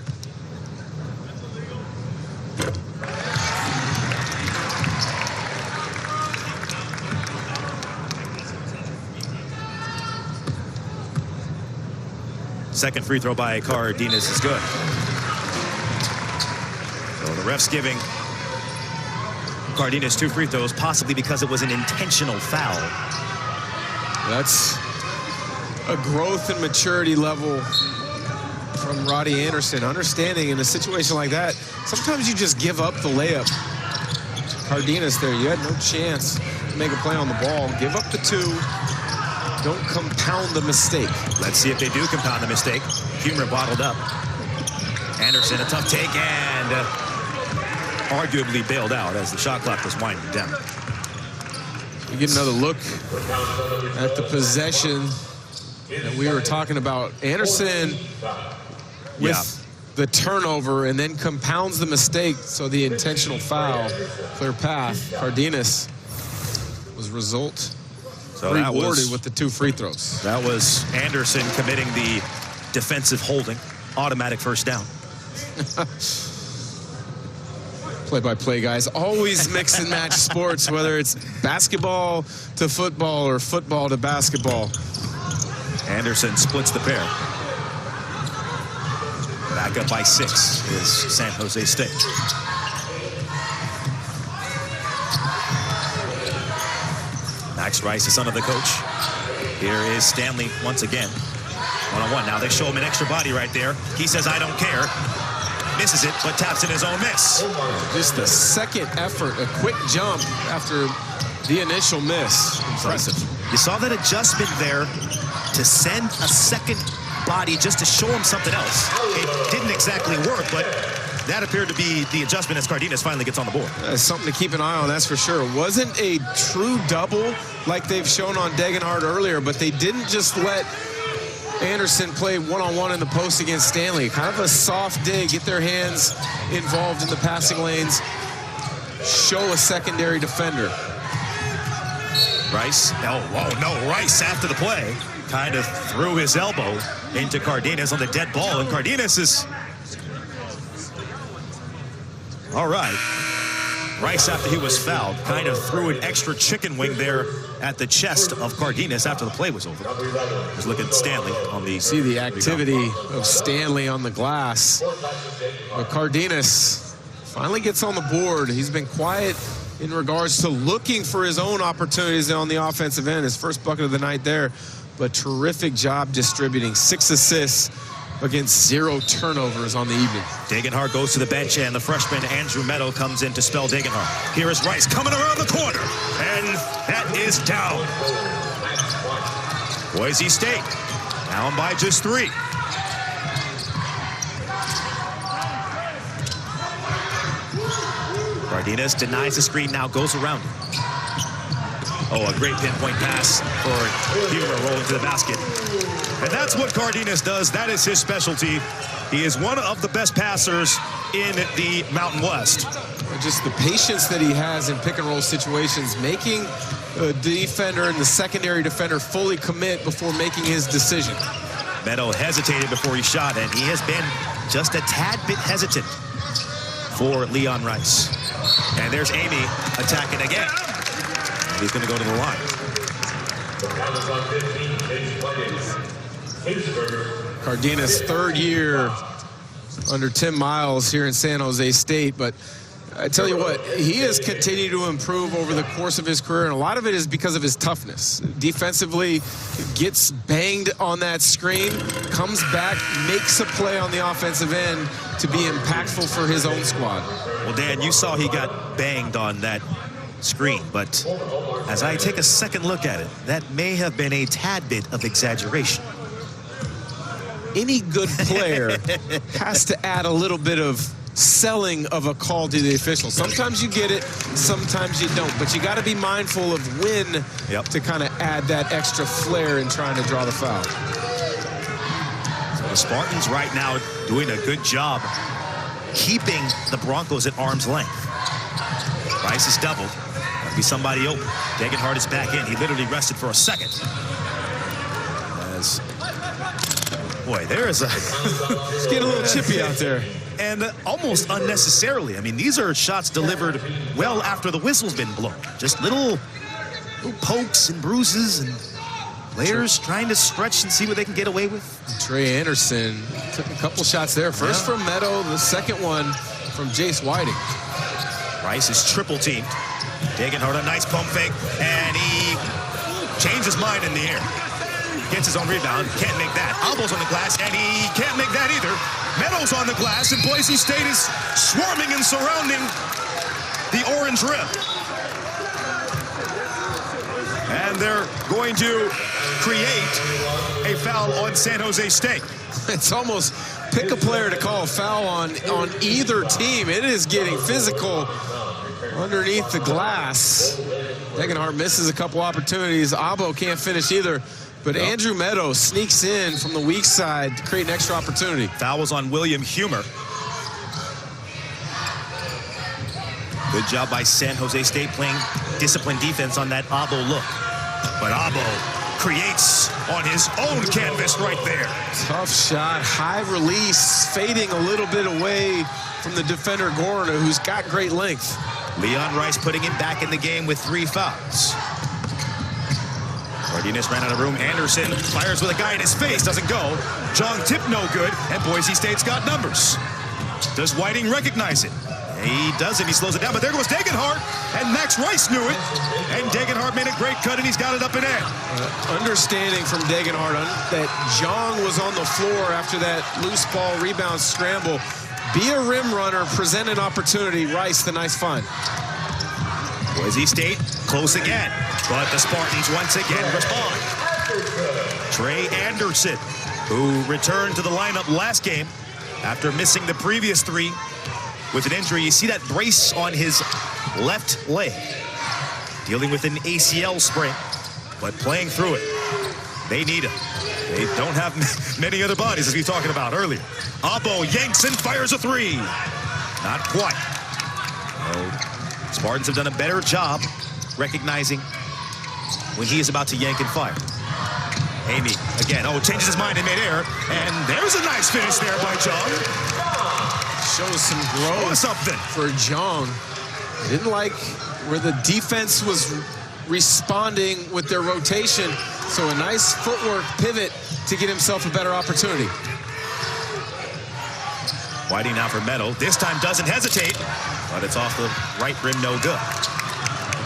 Second free throw by Cardenas is good. So the ref's giving Cardenas 2 free throws, possibly because it was an intentional foul. That's a growth and maturity level from Roddy Anderson. Understanding in a situation like that, sometimes you just give up the layup. Cardenas there, you had no chance to make a play on the ball. Give up the 2. Don't compound the mistake. Let's see if they do compound the mistake. Humer bottled up. Anderson, a tough take, and arguably bailed out as the shot clock was winding down. We get another look at the possession that we were talking about. Anderson with the turnover and then compounds the mistake, so the intentional foul, clear path. Cardenas was result. So rewarded with the 2 free throws. That was Anderson committing the defensive holding, automatic first down. Play-by-play guys always mix and match sports, whether it's basketball to football or football to basketball. Anderson splits the pair. Back up by 6 is San Jose State. Max Rice, the son of the coach. Here is Stanley once again. One-on-one. Now they show him an extra body right there. He says, I don't care. Misses it, but taps in his own miss. Just the second effort, a quick jump after the initial miss. Impressive. You saw that adjustment there to send a second body just to show him something else. It didn't exactly work, but that appeared to be the adjustment as Cardenas finally gets on the board. Something to keep an eye on, that's for sure. It wasn't a true double like they've shown on Degenhardt earlier, but they didn't just let Anderson play one-on-one in the post against Stanley. Kind of a soft dig, get their hands involved in the passing lanes, show a secondary defender. Rice, Rice after the play kind of threw his elbow into Cardenas on the dead ball, and Cardenas is all right. Rice, after he was fouled, kind of threw an extra chicken wing there at the chest of Cardenas after the play was over. Just look at Stanley on the... See the activity of Stanley on the glass. But Cardenas finally gets on the board. He's been quiet in regards to looking for his own opportunities on the offensive end. His first bucket of the night there, but terrific job distributing. 6 assists against 0 turnovers on the evening. Degenhardt goes to the bench, and the freshman Andrew Meadow comes in to spell Degenhardt. Here is Rice coming around the corner, and that is down. Boise State down by just 3. Cardenas denies the screen, now goes around it. Oh, a great pinpoint pass for Humer rolling to the basket. And that's what Cardenas does. That is his specialty. He is one of the best passers in the Mountain West. Just the patience that he has in pick and roll situations, making the defender and the secondary defender fully commit before making his decision. Meadow hesitated before he shot, and he has been just a tad bit hesitant for Leon Rice. And there's Amy attacking again. He's going to go to the line. Cardenas' 3rd year under Tim Miles here in San Jose State, but I tell you what, he has continued to improve over the course of his career, and a lot of it is because of his toughness. Defensively, gets banged on that screen, comes back, makes a play on the offensive end to be impactful for his own squad. Well, Dan, you saw he got banged on that screen, but as I take a second look at it, that may have been a tad bit of exaggeration. Any good player has to add a little bit of selling of a call to the official. Sometimes you get it, sometimes you don't, but you got to be mindful of when to kind of add that extra flair in trying to draw the foul. So the Spartans right now doing a good job keeping the Broncos at arm's length. Rice is doubled. Got to be somebody open. Degenhardt is back in. He literally rested for a second. As, boy, there is a... It's getting a little chippy out there. And almost unnecessarily. I mean, these are shots delivered well after the whistle's been blown. Just little pokes and bruises, and players trying to stretch and see what they can get away with. Trey Anderson took a couple shots there. First from Meadow, the second one from Jace Whiting. Rice is triple teamed. Degenhardt a nice pump fake, and he changed his mind in the air. Gets his own rebound, can't make that. Elbows on the glass, and he can't make that either. Meadows on the glass, and Boise State is swarming and surrounding the orange rim. And they're going to create a foul on San Jose State. It's almost pick a player to call a foul on either team. It is getting physical underneath the glass. Degenhardt misses a couple opportunities. Abo can't finish either. But Andrew Meadow sneaks in from the weak side to create an extra opportunity. Foul was on William Humer. Good job by San Jose State playing disciplined defense on that Abo look. But Abo creates on his own canvas right there. Tough shot, high release, fading a little bit away from the defender Gorna, who's got great length. Leon Rice putting him back in the game with 3 fouls. Cardenas ran out of room. Anderson fires with a guy in his face. Doesn't go. John Tip no good. And Boise State's got numbers. Does Whiting recognize it? He doesn't. He slows it down. But there goes Degenhardt. And Max Rice knew it. And Degenhardt made a great cut, and he's got it up and in. Understanding from Degenhardt that Jong was on the floor after that loose ball rebound scramble. Be a rim runner, present an opportunity. Rice, the nice find. Boise State close again, but the Spartans once again respond. Trey Anderson, who returned to the lineup last game after missing the previous 3, with an injury. You see that brace on his left leg, dealing with an ACL sprain, but playing through it. They need him. They don't have many other bodies, as we were talking about earlier. Abo yanks and fires a three. Not quite. No, Spartans have done a better job recognizing when he is about to yank and fire. Amy, again, changes his mind in midair, and there's a nice finish there by Jong. Shows some growth for Jong. Didn't like where the defense was responding with their rotation, so a nice footwork pivot to get himself a better opportunity. Whiting now for Meadow. This time doesn't hesitate, but it's off the right rim, no good.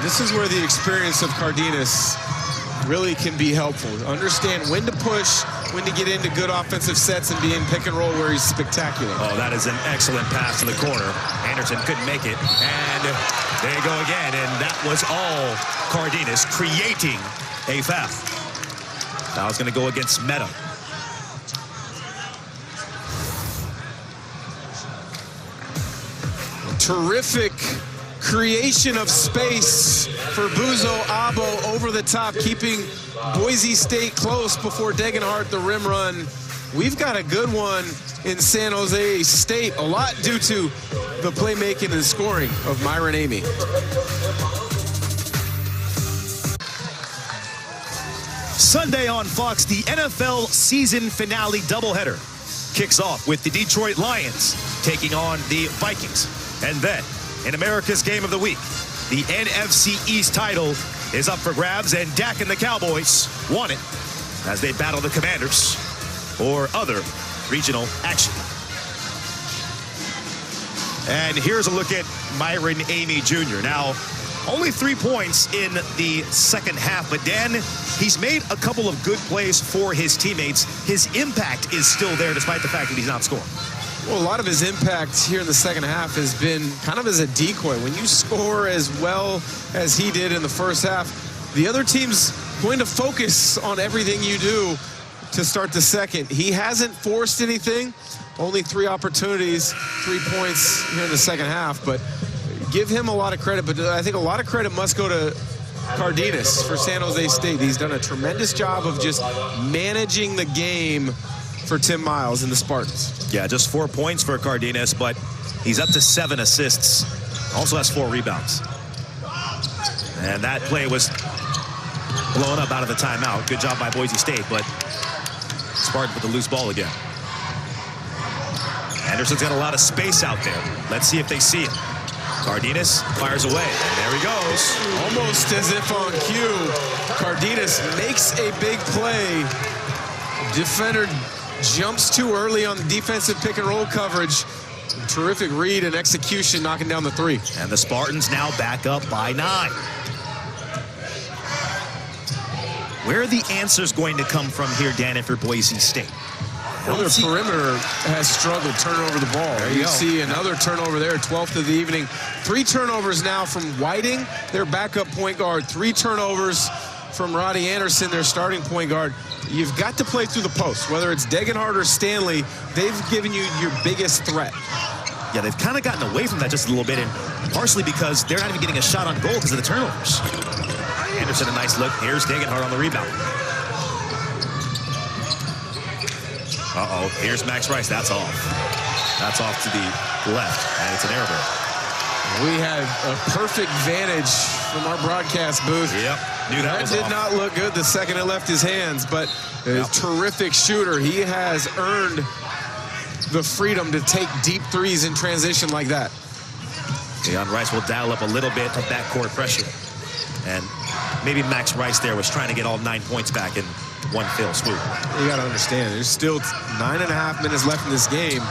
This is where the experience of Cardenas really can be helpful. Understand when to push, when to get into good offensive sets and be in pick and roll where he's spectacular. Oh, that is an excellent pass to the corner. Anderson couldn't make it, and there you go again, and that was all Cardenas creating a foul. Foul's going to go against Meadow. Terrific creation of space for Buzo Abo over the top, keeping Boise State close before Degenhardt the rim run. We've got a good one in San Jose State, a lot due to the playmaking and scoring of Myron Amy. Sunday on Fox, the NFL season finale doubleheader kicks off with the Detroit Lions taking on the Vikings. And then, in America's Game of the Week, the NFC East title is up for grabs, and Dak and the Cowboys want it as they battle the Commanders or other regional action. And here's a look at Myron Amy Jr. Now, only 3 points in the second half, but Dan, he's made a couple of good plays for his teammates. His impact is still there despite the fact that he's not scoring. Well, a lot of his impact here in the second half has been kind of as a decoy. When you score as well as he did in the first half, the other team's going to focus on everything you do to start the second. He hasn't forced anything, only 3 opportunities, 3 points here in the second half, but give him a lot of credit, but I think a lot of credit must go to Cardenas for San Jose State. He's done a tremendous job of just managing the game for Tim Miles and the Spartans. Yeah, just 4 points for Cardenas, but he's up to 7 assists. Also has 4 rebounds. And that play was blown up out of the timeout. Good job by Boise State, but Spartan with the loose ball again. Anderson's got a lot of space out there. Let's see if they see it. Cardenas fires away, and there he goes. Almost as if on cue, Cardenas makes a big play. Defender jumps too early on the defensive pick and roll coverage. Terrific read and execution, knocking down the 3. And the Spartans now back up by 9. Where are the answers going to come from here, Dan, for Boise State? Well, their perimeter has struggled, turn over the ball. There you go. See another turnover there, 12th of the evening. 3 turnovers now from Whiting, their backup point guard. 3 turnovers from Roddy Anderson, their starting point guard. You've got to play through the post. Whether it's Degenhardt or Stanley, they've given you your biggest threat. Yeah, they've kind of gotten away from that just a little bit, and partially because they're not even getting a shot on goal because of the turnovers. Anderson, a nice look. Here's Degenhardt on the rebound. Uh-oh, here's Max Rice. That's off. That's off to the left, and it's an air ball. We had a perfect vantage from our broadcast booth. Yep, knew that was did off. not look good the second it left his hands, but a terrific shooter. He has earned the freedom to take deep threes in transition like that. Deion Rice will dial up a little bit of backcourt pressure. And maybe Max Rice there was trying to get all 9 points back in one fell swoop. You got to understand, there's still 9.5 minutes left in this game.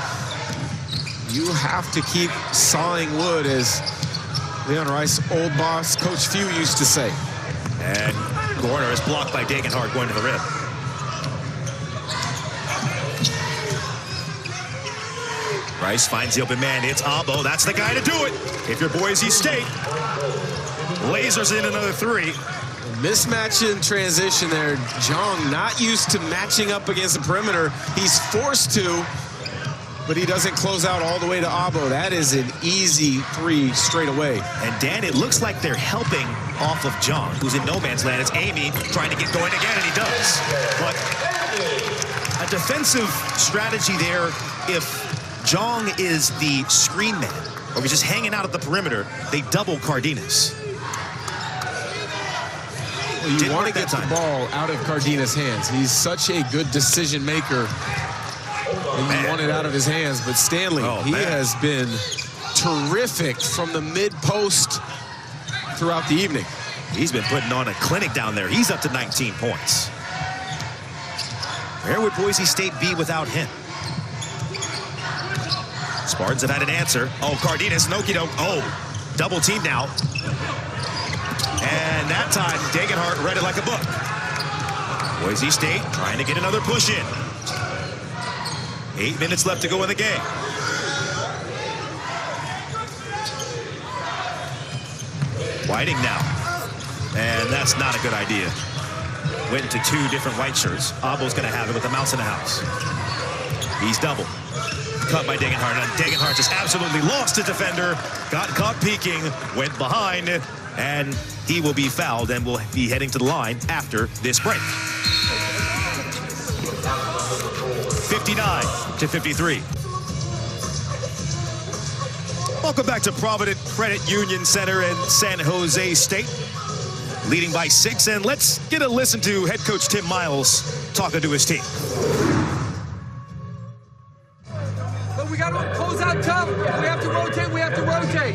You have to keep sawing wood, as Leon Rice, old boss, Coach Few used to say. And corner is blocked by Degenhardt going to the rim. Rice finds the open man. It's Abo. That's the guy to do it. If you're Boise State, lasers in another 3. Mismatch in transition there. Jong not used to matching up against the perimeter. He's forced to. but he doesn't close out all the way to Abo. That is an easy 3 straight away. And Dan, it looks like they're helping off of John, who's in no man's land. It's Amy trying to get going again, and he does. But a defensive strategy there, if Jong is the screen man, or he's just hanging out at the perimeter, they double Cardenas. Well, you want to get the ball out of Cardenas' hands. He's such a good decision maker. And you want it out of his hands. But Stanley, he has been terrific from the mid-post throughout the evening. He's been putting on a clinic down there. He's up to 19 points. Where would Boise State be without him? Spartans have had an answer. Oh, Cardenas, Noki-doke. Oh, double team now. And that time, Degenhart read it like a book. Boise State trying to get another push in. 8 minutes left to go in the game. Whiting now. And that's not a good idea. Went into 2 different white shirts. Abo's going to have it with the mouse in the house. He's double. Cut by Degenhart. And Degenhart just absolutely lost a defender. Got caught peeking. Went behind. And he will be fouled and will be heading to the line after this break. 59-53. Welcome back to Provident Credit Union Center in San Jose State. Leading by 6, and let's get a listen to head coach Tim Miles talking to his team. But we got to close out tough. If we have to rotate, we have to rotate.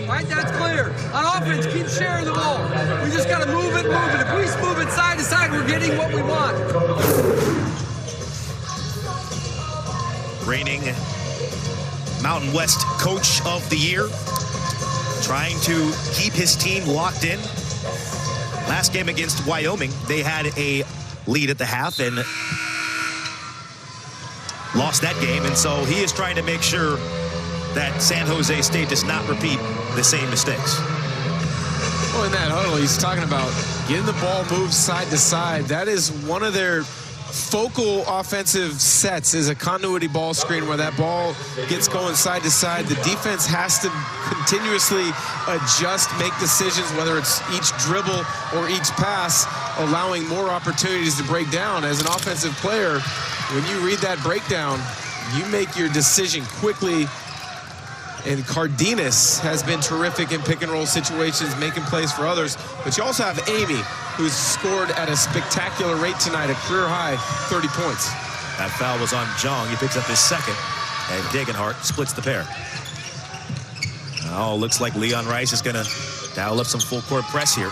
All right, that's clear. On offense, keep sharing the ball. We just got to move it. If we move it side to side, we're getting what we want. Reigning Mountain West Coach of the Year, trying to keep his team locked in. Last game against Wyoming, they had a lead at the half and lost that game, and so he is trying to make sure that San Jose State does not repeat the same mistakes. Well, in that huddle, he's talking about getting the ball moved side to side. That is one of their focal offensive sets, is a continuity ball screen where that ball gets going side to side. The defense has to continuously adjust, make decisions, whether it's each dribble or each pass, allowing more opportunities to break down. As an offensive player, when you read that breakdown, you make your decision quickly. And Cardenas has been terrific in pick and roll situations, making plays for others. But you also have Amy, who's scored at a spectacular rate tonight, a career high 30 points. That foul was on Jong. He picks up his second, and Degenhart splits the pair. Oh, looks like Leon Rice is going to dial up some full court press here.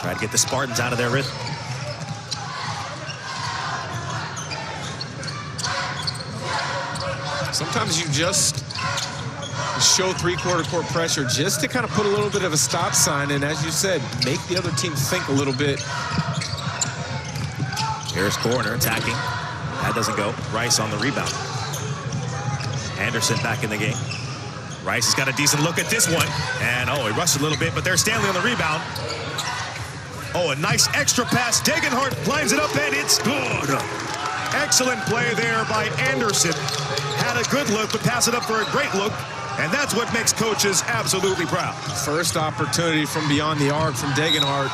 Try to get the Spartans out of their rhythm. Sometimes you just show three-quarter court pressure just to kind of put a little bit of a stop sign, and as you said, make the other team think a little bit. Here's corner attacking. That doesn't go. Rice on the rebound. Anderson back in the game. Rice has got a decent look at this one, and oh, he rushed a little bit, but there's Stanley on the rebound. Oh, a nice extra pass. Degenhart lines it up, and it's good. Excellent play there by Anderson. Had a good look, but pass it up for a great look. And that's what makes coaches absolutely proud. First opportunity from beyond the arc from Degenhart.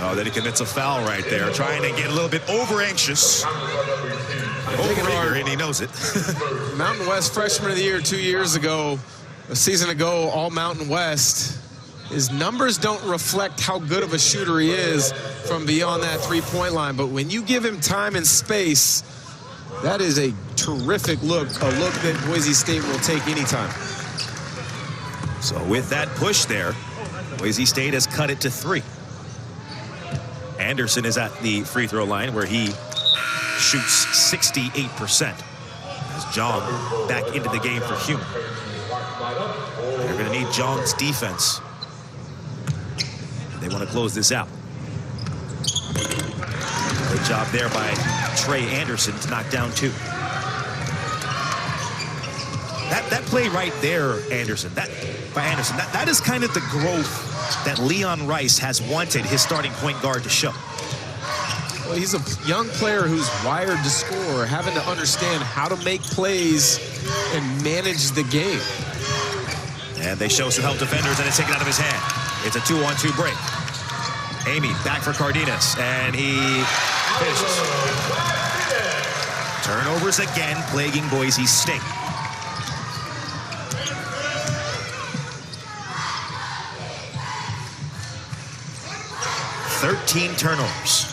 Oh, then he commits a foul right there, trying to get a little bit over-anxious. Over-eager, and he knows it. Mountain West Freshman of the Year 2 years ago, a season ago, all Mountain West. His numbers don't reflect how good of a shooter he is from beyond that three-point line. But when you give him time and space, that is a terrific look, a look that Boise State will take anytime. So with that push there, Boise State has cut it to 3. Anderson is at the free throw line where he shoots 68%. As Jong back into the game for Hume. They're going to need Jong's defense. They want to close this out. Good job there by Trey Anderson to knock down 2. That play right there, that is kind of the growth that Leon Rice has wanted his starting point guard to show. Well, he's a young player who's wired to score, having to understand how to make plays and manage the game. And they show some help defenders, and it's taken out of his hand. It's a 2-on-2 break. Amy back for Cardenas, and he finishes. Turnovers again plaguing Boise State. "13 turnovers.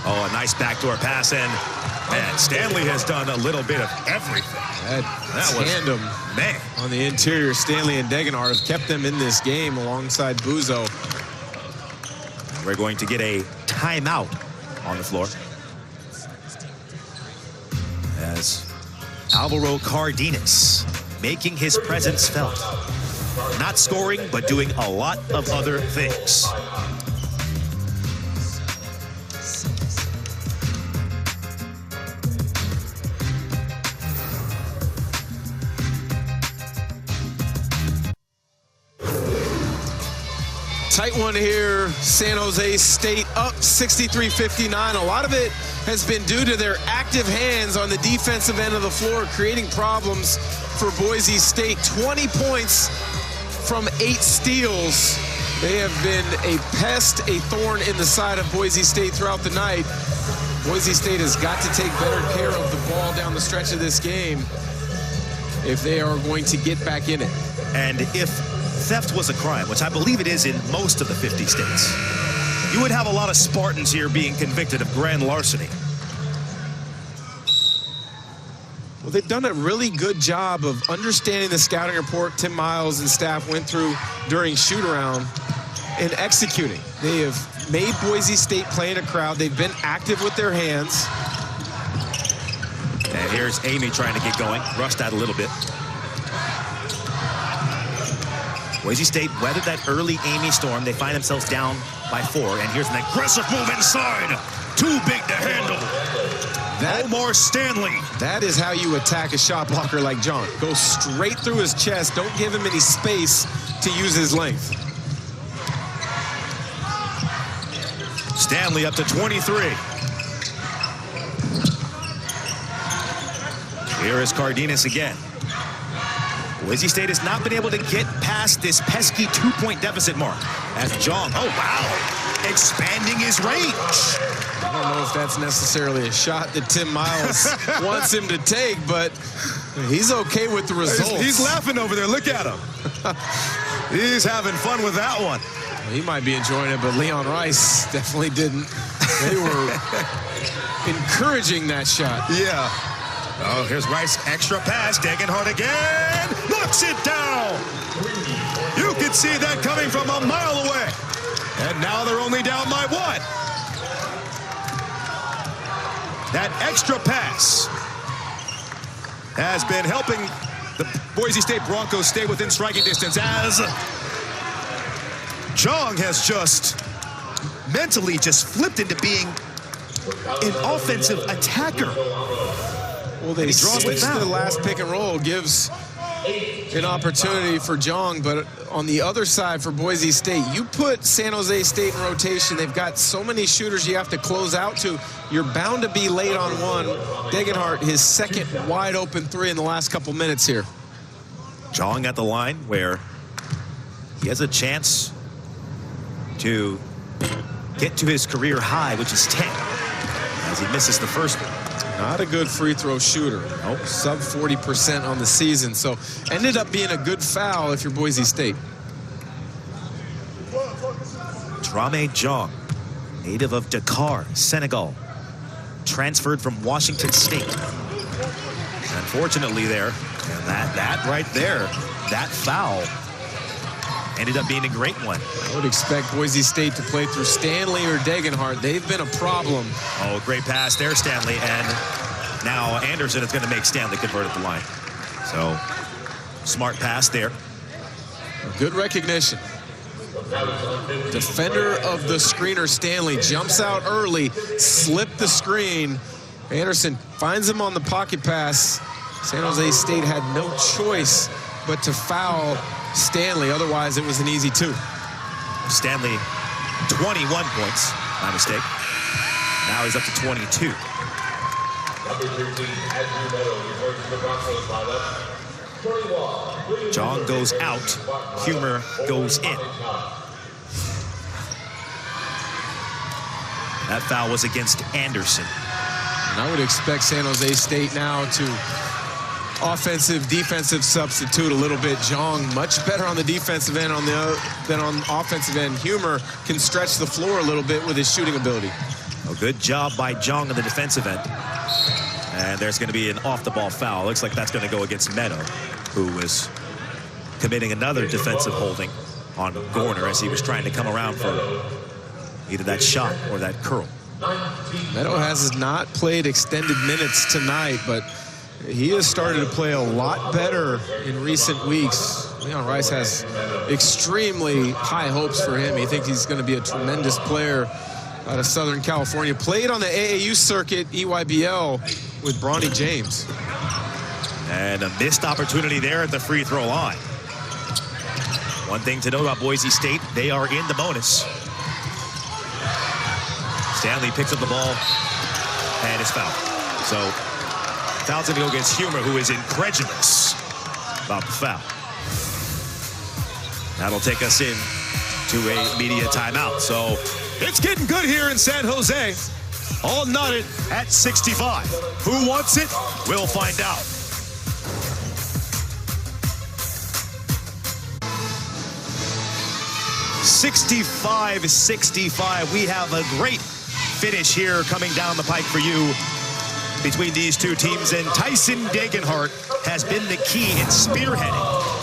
Oh, a nice backdoor pass, and man, Stanley has done a little bit of everything. That tandem man on the interior, Stanley and Degenhardt, have kept them in this game alongside Buzo. We're going to get a timeout on the floor as Alvaro Cardenas making his presence felt. Not scoring, but doing a lot of other things. Tight one here. San Jose State up 63-59. A lot of it has been due to their active hands on the defensive end of the floor, creating problems for Boise State. 20 points from 8 steals. They have been a pest, a thorn in the side of Boise State throughout the night. Boise State has got to take better care of the ball down the stretch of this game if they are going to get back in it. And if theft was a crime, which I believe it is in most of the 50 states, you would have a lot of Spartans here being convicted of grand larceny. Well, they've done a really good job of understanding the scouting report Tim Miles and staff went through during shoot-around and executing. They have made Boise State play in a crowd. They've been active with their hands. And here's Amy trying to get going. Rushed out a little bit. Boise State weathered that early Amy storm. They find themselves down by 4. And here's an aggressive move inside. Too big to handle. Omar Stanley. That is how you attack a shot blocker like John. Go straight through his chest. Don't give him any space to use his length. Stanley up to 23. Here is Cardenas again. Boise State has not been able to get past this pesky 2-point deficit mark. As Jong, oh wow, expanding his range. I don't know if that's necessarily a shot that Tim Miles wants him to take, but he's okay with the results. He's laughing over there. Look at him. He's having fun with that one. He might be enjoying it, but Leon Rice definitely didn't. They were encouraging that shot. Yeah. Oh, here's Rice, extra pass. Degenhardt again. Knocks it down. You could see that coming from a mile away. And now they're only down by 1. That extra pass has been helping the Boise State Broncos stay within striking distance as Jong has just mentally just flipped into being an offensive attacker. Well, they switched to the last pick and roll, gives an opportunity for Jong, but on the other side for Boise State, you put San Jose State in rotation. They've got so many shooters you have to close out to. You're bound to be late on one. Degenhardt, his second wide open 3 in the last couple minutes here. Jong at the line where he has a chance to get to his career high, which is 10, as he misses the first one. Not a good free throw shooter. Nope. Sub 40% on the season. So ended up being a good foul if you're Boise State. Drame Jong, native of Dakar, Senegal, transferred from Washington State. Unfortunately there, and that right there, that foul ended up being a great one. I would expect Boise State to play through Stanley or Degenhardt. They've been a problem. Oh, great pass there, Stanley. And now Anderson is going to make Stanley convert at the line. So, smart pass there. Good recognition. Defender of the screener, Stanley, jumps out early, slipped the screen. Anderson finds him on the pocket pass. San Jose State had no choice but to foul Stanley, otherwise it was an easy 2. Stanley, 21 points, my mistake. Now he's up to 22. John goes out, Humor goes in. That foul was against Anderson. And I would expect San Jose State now to offensive, defensive substitute a little bit. Jong much better on the defensive end than on offensive end. Humor can stretch the floor a little bit with his shooting ability. A good job by Jong on the defensive end. And there's going to be an off-the-ball foul. Looks like that's going to go against Meadow, who was committing another defensive holding on Gorner as he was trying to come around for either that shot or that curl. Meadow has not played extended minutes tonight, but he has started to play a lot better in recent weeks. Leon Rice has extremely high hopes for him. He thinks he's going to be a tremendous player out of Southern California. Played on the AAU circuit, EYBL, with Bronny James. And a missed opportunity there at the free throw line. One thing to note about Boise State, they are in the bonus. Stanley picks up the ball and is fouled. So foul's going to go against Humor, who is incredulous about the foul. That'll take us in to a media timeout. So it's getting good here in San Jose. All knotted at 65. Who wants it? We'll find out. (65-65). We have a great finish here coming down the pike for you between these two teams, and Tyson Degenhart has been the key in spearheading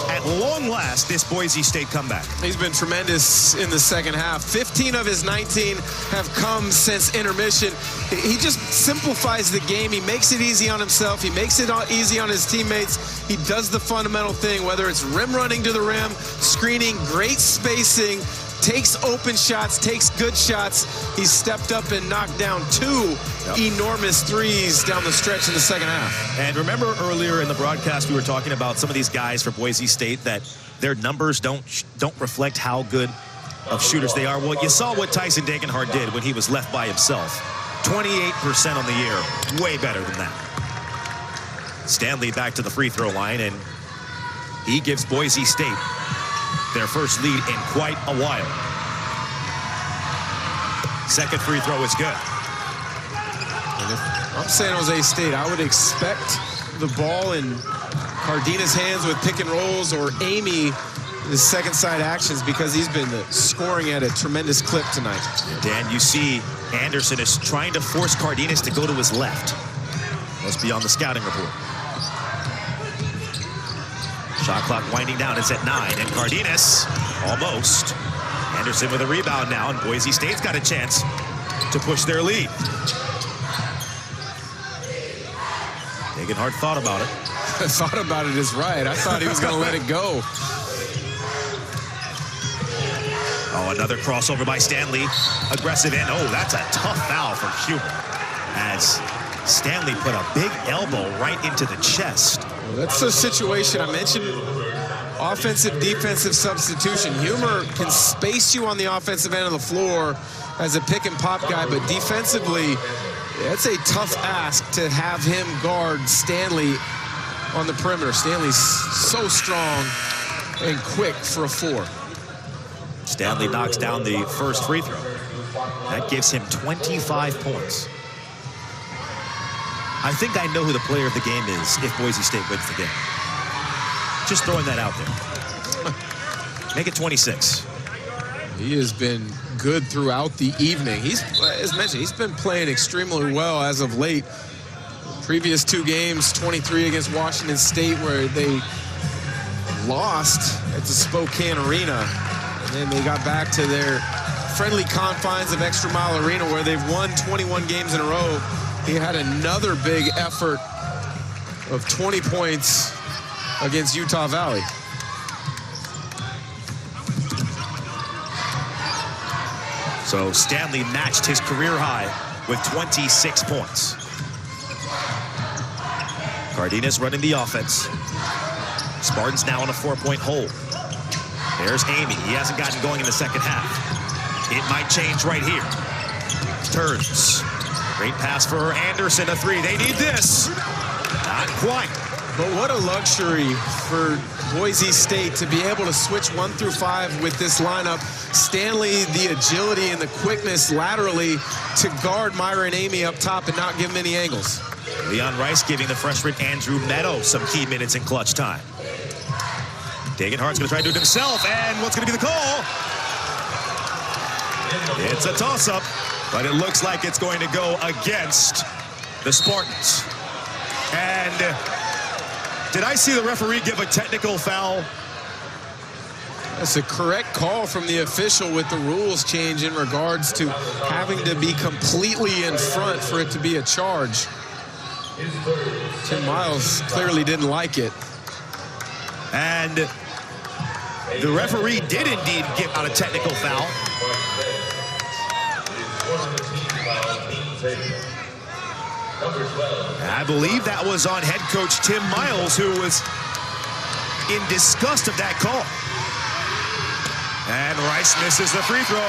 at long last this Boise State comeback. He's been tremendous in the second half. 15 of his 19 have come since intermission. He just simplifies the game. He makes it easy on himself. He makes it easy on his teammates. He does the fundamental thing, whether it's rim running to the rim, screening, great spacing, takes open shots, takes good shots. He's stepped up and knocked down two enormous threes down the stretch in the second half. And remember earlier in the broadcast we were talking about some of these guys for Boise State that their numbers don't reflect how good of shooters they are. Well, you saw what Tyson Degenhart did when he was left by himself. 28% on the year, way better than that. Stanley back to the free throw line, and he gives Boise State their first lead in quite a while. Second free throw is good. And if I'm San Jose State, I would expect the ball in Cardenas' hands with pick and rolls or Amy the second side actions, because he's been scoring at a tremendous clip tonight. Dan, you see Anderson is trying to force Cardenas to go to his left. Must be on the scouting report. Shot clock winding down. It's at 9, and Cardenas almost. Anderson with a rebound now, and Boise State's got a chance to push their lead. Degenhart thought about it. Thought about it is right. I thought he was going to let it go. Oh, another crossover by Stanley. Aggressive end. Oh, that's a tough foul from Humor, as Stanley put a big elbow right into the chest. Well, that's a situation I mentioned. Offensive, defensive substitution. Humor can space you on the offensive end of the floor as a pick and pop guy, but defensively, that's a tough ask to have him guard Stanley on the perimeter. Stanley's so strong and quick for a 4. Stanley knocks down the first free throw. That gives him 25 points. I think I know who the player of the game is if Boise State wins the game. Just throwing that out there. Make it 26. He has been good throughout the evening. He's, as mentioned, he's been playing extremely well as of late. Previous 2 games, 23 against Washington State, where they lost at the Spokane Arena. And then they got back to their friendly confines of Extra Mile Arena, where they've won 21 games in a row. He had another big effort of 20 points against Utah Valley. So Stanley matched his career high with 26 points. Cardenas running the offense. Spartans now on a 4-point hold. There's Amy. He hasn't gotten going in the second half. It might change right here. Turns. Great pass for Anderson, a three. They need this. Not quite. But what a luxury for Boise State to be able to switch 1 through 5 with this lineup. Stanley, the agility and the quickness laterally to guard Myron Amy up top and not give him any angles. Leon Rice giving the freshman Andrew Meadows some key minutes in clutch time. Degenhardt's going to try to do it himself, and what's going to be the call? It's a toss-up, but it looks like it's going to go against the Spartans. And did I see the referee give a technical foul? That's a correct call from the official with the rules change in regards to having to be completely in front for it to be a charge. Tim Miles clearly didn't like it. And the referee did indeed give out a technical foul. I believe that was on head coach Tim Miles, who was in disgust of that call. And Rice misses the free throw.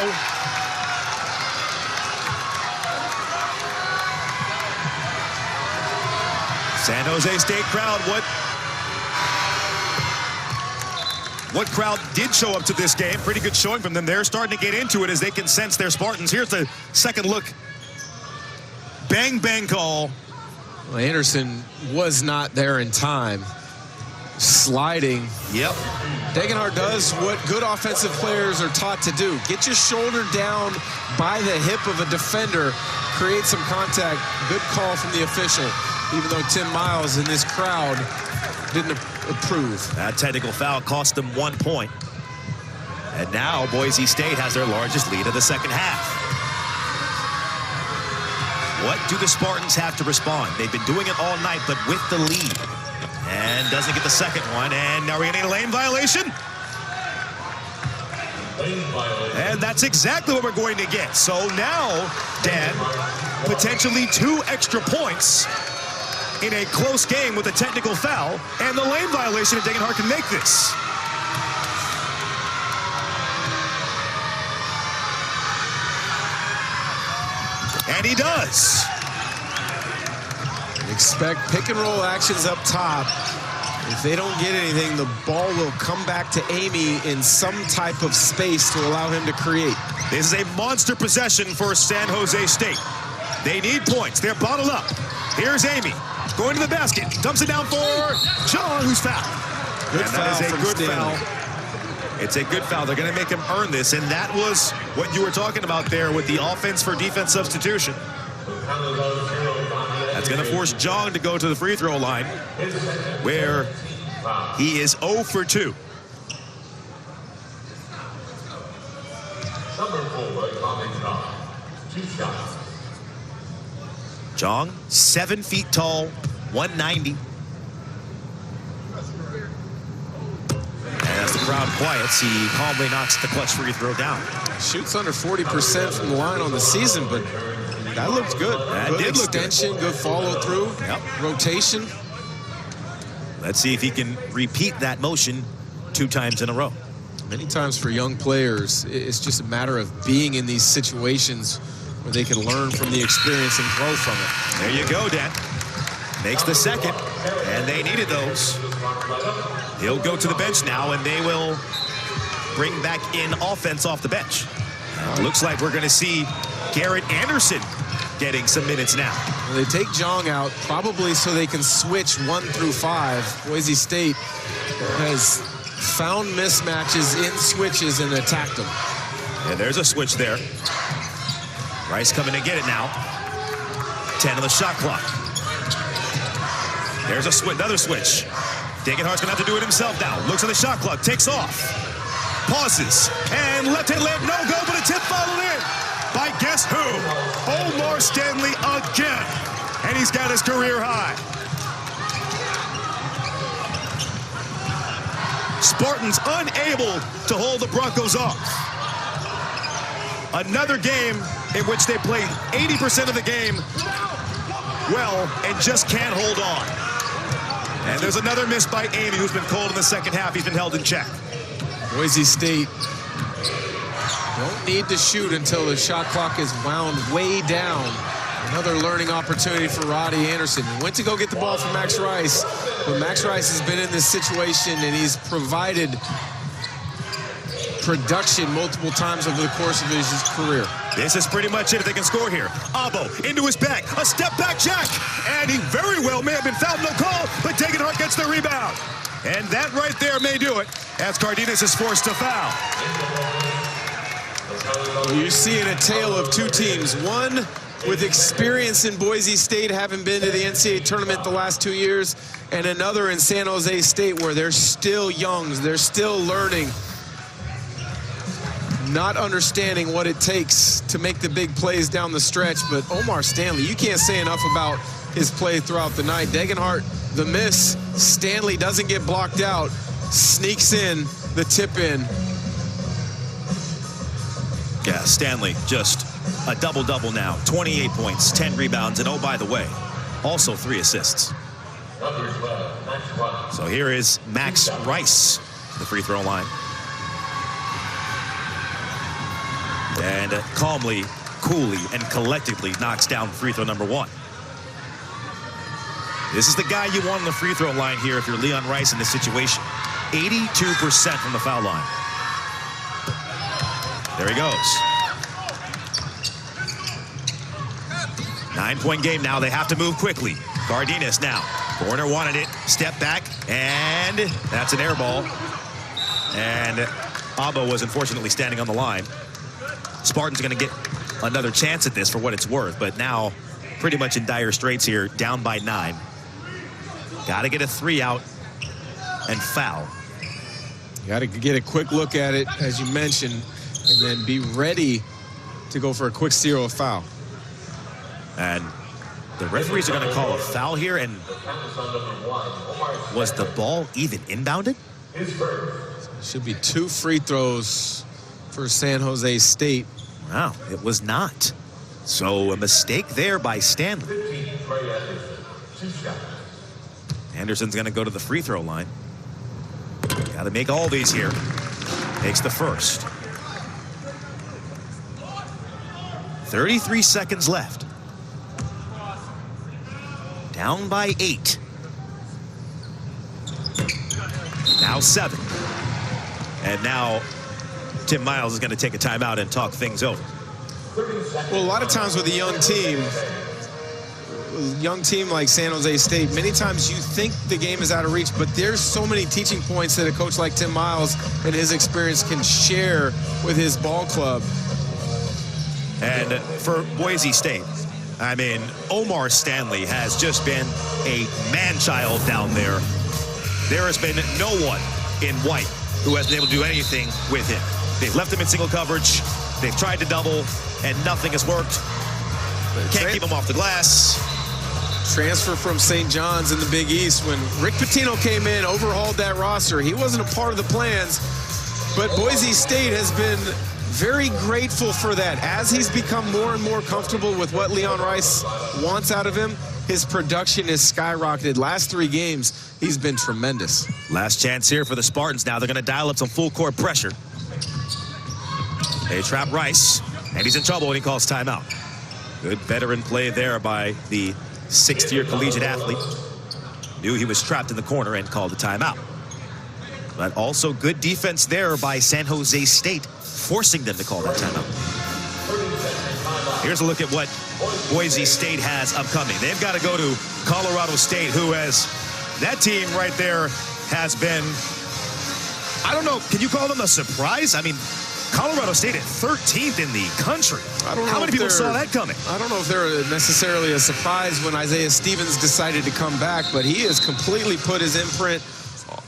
San Jose State crowd, what crowd did show up to this game? Pretty good showing from them. They're starting to get into it as they can sense their Spartans. Here's the second look. Bang, bang call. Well, Anderson was not there in time. Sliding. Yep. Degenhardt does what good offensive players are taught to do. Get your shoulder down by the hip of a defender, create some contact. Good call from the official, even though Tim Miles in this crowd didn't approve. That technical foul cost them 1 point. And now Boise State has their largest lead of the second half. What do the Spartans have to respond? They've been doing it all night, but with the lead. And doesn't get the second one. And are we getting a lane violation? And that's exactly what we're going to get. So now, Dan, potentially 2 extra points in a close game with a technical foul, and the lane violation if Degenhardt can make this. And he does. Expect pick and roll actions up top. If they don't get anything, the ball will come back to Amy in some type of space to allow him to create. This is a monster possession for San Jose State. They need points. They're bottled up. Here's Amy going to the basket. Dumps it down for John, who's fouled. Good foul. That is a good Stanley. foul. It's a good foul. They're going to make him earn this, and that was what you were talking about there with the offense for defense substitution. That's going to force John to go to the free throw line, where he is 0 for 2. Jong, 7 feet tall, 190. And as the crowd quiets, he calmly knocks the clutch free throw down. Shoots under 40% from the line on the season, but that looked good. That good did look extension, good follow through, rotation. Let's see if he can repeat that motion 2 times in a row. Many times for young players, it's just a matter of being in these situations where they can learn from the experience and grow from it. There you go, Dan. Makes the second, and they needed those. He'll go to the bench now, and they will bring back in offense off the bench. Looks like we're going to see Garrett Anderson getting some minutes now. Well, they take Jong out probably so they can switch 1 through 5. Boise State has found mismatches in switches and attacked them. And there's a switch there. Rice coming to get it now. 10 on the shot clock. There's a switch, another switch. Degenhardt's gonna have to do it himself now. Looks at the shot clock, takes off. Pauses, and left-hand layup, no go, but a tip followed in by guess who? Omar Stanley again. And he's got his career high. Spartans unable to hold the Broncos off. Another game in which they played 80% of the game well and just can't hold on. And there's another miss by Amy, who's been cold in the second half. He's been held in check. Boise State don't need to shoot until the shot clock is wound way down. And Another learning opportunity for Roddy Anderson. He went to go get the ball from Max Rice, but Max Rice has been in this situation and he's provided production multiple times over the course of his career. This is pretty much it if they can score here. Abo into his back, a step back jack, and he very well may have been fouled, no call, but Degenhart gets the rebound. And that right there may do it as Cardenas is forced to foul. Well, you're seeing a tale of two teams. One with experience in Boise State, having been to the NCAA tournament the last 2 years, and another in San Jose State where they're still young, they're still learning, not understanding what it takes to make the big plays down the stretch. But Omar Stanley, you can't say enough about his play throughout the night. Degenhart, the miss. Stanley doesn't get blocked out, sneaks in the tip in. Yeah, Stanley just a double-double now. 28 points, 10 rebounds, and oh, by the way, also 3 assists. So here is Max Rice, the free throw line. And calmly, coolly, and collectively knocks down free throw number 1. This is the guy you want on the free throw line here if you're Leon Rice in this situation. 82% from the foul line. There he goes. 9-point game now. They have to move quickly. Cardenas now. Corner wanted it. Step back. And that's an air ball. And Abo was unfortunately standing on the line. Spartans going to get another chance at this for what it's worth. But now pretty much in dire straits here. Down by 9. Got to get a 3 out and foul. You got to get a quick look at it, as you mentioned, and then be ready to go for a quick steal or foul. And the referees are going to call a foul here. And was the ball even inbounded? Should be 2 free throws for San Jose State. Wow, it was not. So a mistake there by Stanley. Anderson's going to go to the free throw line. Got to make all these here. Takes the first. 33 seconds left. Down by 8. Now 7. And now Tim Miles is going to take a timeout and talk things over. Well, a lot of times with a young team like San Jose State, many times you think the game is out of reach, but there's so many teaching points that a coach like Tim Miles and his experience can share with his ball club. And for Boise State, I mean, Omar Stanley has just been a man-child down there. There has been no one in white who has been able to do anything with him. They've left him in single coverage. They've tried to double, and nothing has worked. Can't keep him off the glass. Transfer from St. John's in the Big East. When Rick Pitino came in, overhauled that roster, he wasn't a part of the plans, but Boise State has been very grateful for that. As he's become more and more comfortable with what Leon Rice wants out of him, his production has skyrocketed. Last 3 games, he's been tremendous. Last chance here for the Spartans now. They're going to dial up some full court pressure. They trap Rice, and he's in trouble when he calls timeout. Good veteran play there by the 6th-year collegiate athlete. Knew he was trapped in the corner and called a timeout. But also good defense there by San Jose State, forcing them to call that timeout. Here's a look at what Boise State has upcoming. They've got to go to Colorado State, who has, that team right there has been, I don't know, can you call them a surprise? I mean, Colorado State at 13th in the country. I don't know. How many people saw that coming? I don't know if they're necessarily a surprise when Isaiah Stevens decided to come back, but he has completely put his imprint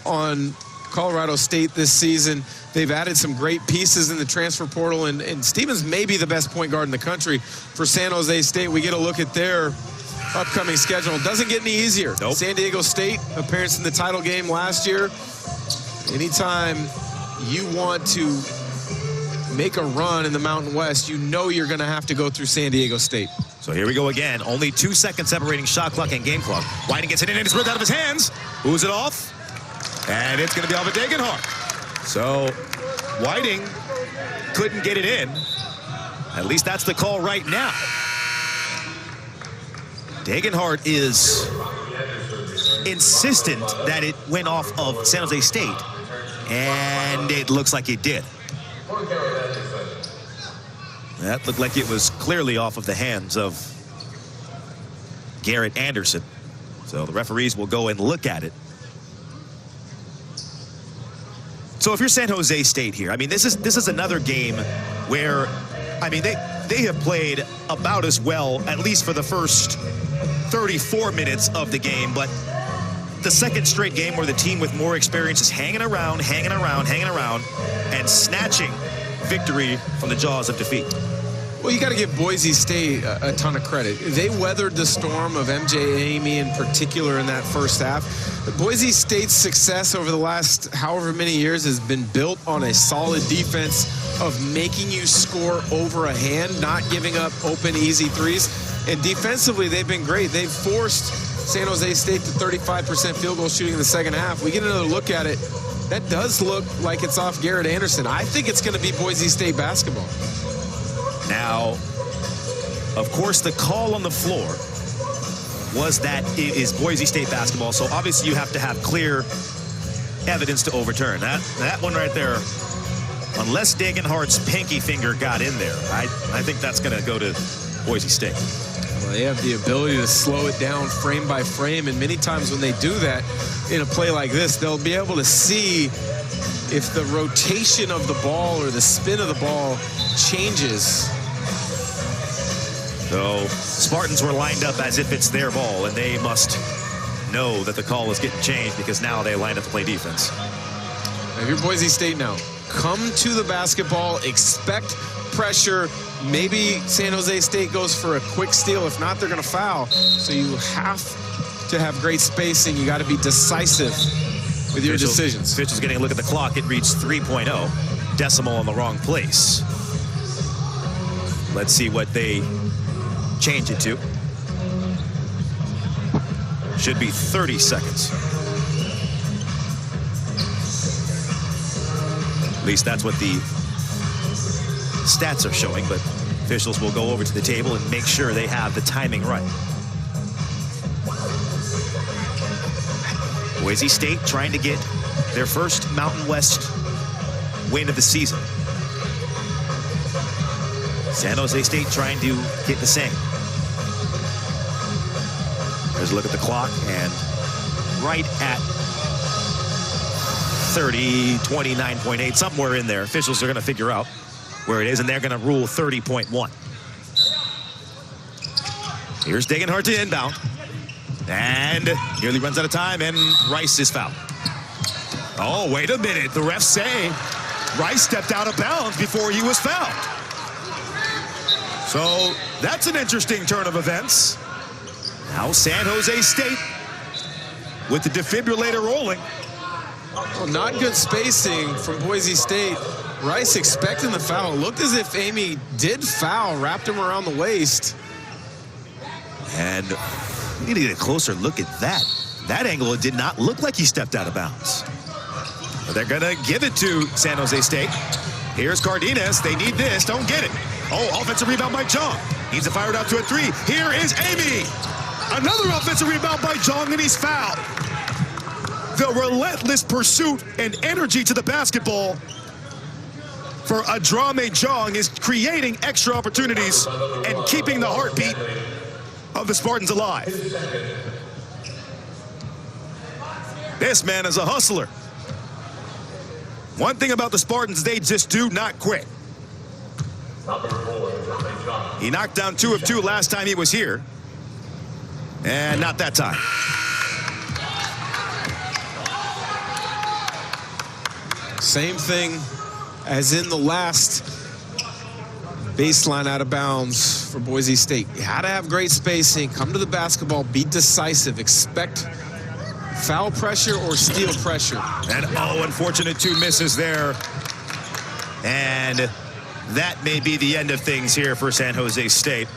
on Colorado State this season. They've added some great pieces in the transfer portal, and Stevens may be the best point guard in the country. For San Jose State, we get a look at their upcoming schedule. It doesn't get any easier. Nope. San Diego State, appearance in the title game last year. Anytime you want to make a run in the Mountain West, you know you're going to have to go through San Diego State. So here we go again. Only 2 seconds separating shot clock and game clock. Whiting gets it in and it's ripped out of his hands. Who's it off? And it's going to be off of Degenhart. So Whiting couldn't get it in. At least that's the call right now. Degenhardt is insistent that it went off of San Jose State, and it looks like it did. That looked like it was clearly off of the hands of Garrett Anderson. So the referees will go and look at it. So if you're San Jose State here, I mean, this is another game where, I mean, they have played about as well, at least for the first 34 minutes of the game, but the second straight game where the team with more experience is hanging around, and snatching victory from the jaws of defeat. Well, you got to give Boise State a ton of credit. They weathered the storm of NCAAM in particular in that first half. Boise State's success over the last however many years has been built on a solid defense of making you score over a hand, not giving up open, easy threes. And defensively, they've been great. They've forced San Jose State to 35% field goal shooting in the second half. We get another look at it. That does look like it's off Garrett Anderson. I think it's going to be Boise State basketball. Now, of course, the call on the floor was that it is Boise State basketball, so obviously you have to have clear evidence to overturn. That one right there, unless Degenhardt's pinky finger got in there, I think that's going to go to Boise State. Well, they have the ability to slow it down frame by frame, and many times when they do that in a play like this, they'll be able to see if the rotation of the ball or the spin of the ball changes. So Spartans were lined up as if it's their ball, and they must know that the call is getting changed because now they line up to play defense. If you're Boise State now, come to the basketball, expect pressure. Maybe San Jose State goes for a quick steal. If not, they're going to foul. So you have to have great spacing. You got to be decisive with your decisions. Officials getting a look at the clock. It reached 3.0. Decimal in the wrong place. Let's see what they change it to. Should be 30 seconds. At least that's what the stats are showing, but officials will go over to the table and make sure they have the timing right. Boise State trying to get their first Mountain West win of the season. San Jose State trying to get the same. There's a look at the clock, and right at 30, 29.8, somewhere in there. Officials are going to figure out where it is, and they're going to rule 30.1. Here's Degenhardt to inbound. And nearly runs out of time, and Rice is fouled. Oh, wait a minute. The refs say Rice stepped out of bounds before he was fouled. So that's an interesting turn of events. Now San Jose State with the defibrillator rolling. Well, not good spacing from Boise State. Rice expecting the foul. It looked as if Amy did foul, wrapped him around the waist. And we need to get a closer look at that. That angle, it did not look like he stepped out of bounds. But they're going to give it to San Jose State. Here's Cardenas. They need this. Don't get it. Oh, offensive rebound by Jong. Needs to fire it out to a three. Here is Amy. Another offensive rebound by Jong, and he's fouled. The relentless pursuit and energy to the basketball for Adrame Jong is creating extra opportunities and keeping the heartbeat of the Spartans alive. This man is a hustler. One thing about the Spartans, they just do not quit. He knocked down 2 of 2 last time he was here. And not that time. Same thing as in the last baseline out of bounds for Boise State. You had to have great spacing, come to the basketball, be decisive, expect foul pressure or steal pressure. And unfortunate 2 misses there. And that may be the end of things here for San Jose State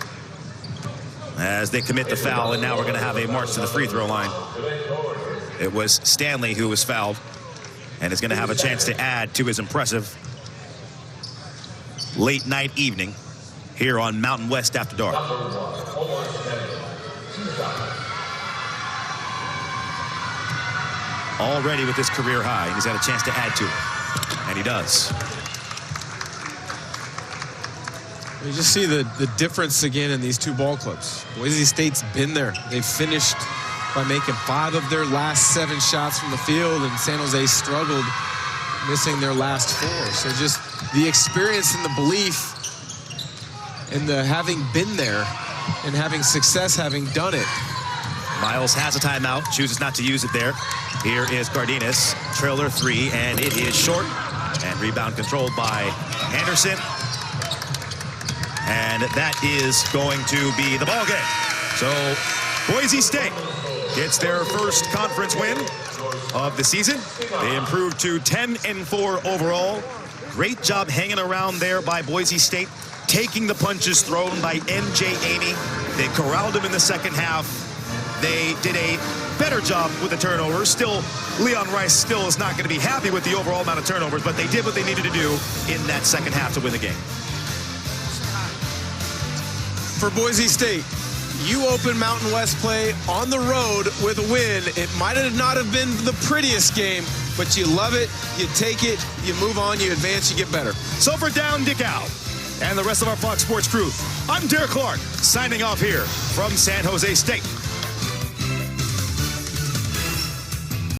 as they commit the foul, and now we're going to have a march to the free throw line. It was Stanley who was fouled and is going to have a chance to add to his impressive late night evening here on Mountain West After Dark. Already with his career high, he's got a chance to add to it, and he does. You just see the difference again in these two ball clubs. Boise State's been there. They've finished by making 5 of their last 7 shots from the field, and San Jose struggled, missing their last 4. So just the experience and the belief and the having been there and having success, having done it. Miles has a timeout, chooses not to use it there. Here is Cardenas, trailer 3, and it is short. And rebound controlled by Anderson. And that is going to be the ball game. So Boise State gets their first conference win of the season. They improved to 10-4 overall. Great job hanging around there by Boise State, taking the punches thrown by NCAAM. They corralled him in the second half. They did a better job with the turnovers. Still, Leon Rice still is not going to be happy with the overall amount of turnovers, but they did what they needed to do in that second half to win the game. For Boise State, you open Mountain West play on the road with a win. It might not have been the prettiest game, but you love it, you take it, you move on, you advance, you get better. So for Down Dick Al and the rest of our Fox Sports crew, I'm Derek Clark, signing off here from San Jose State.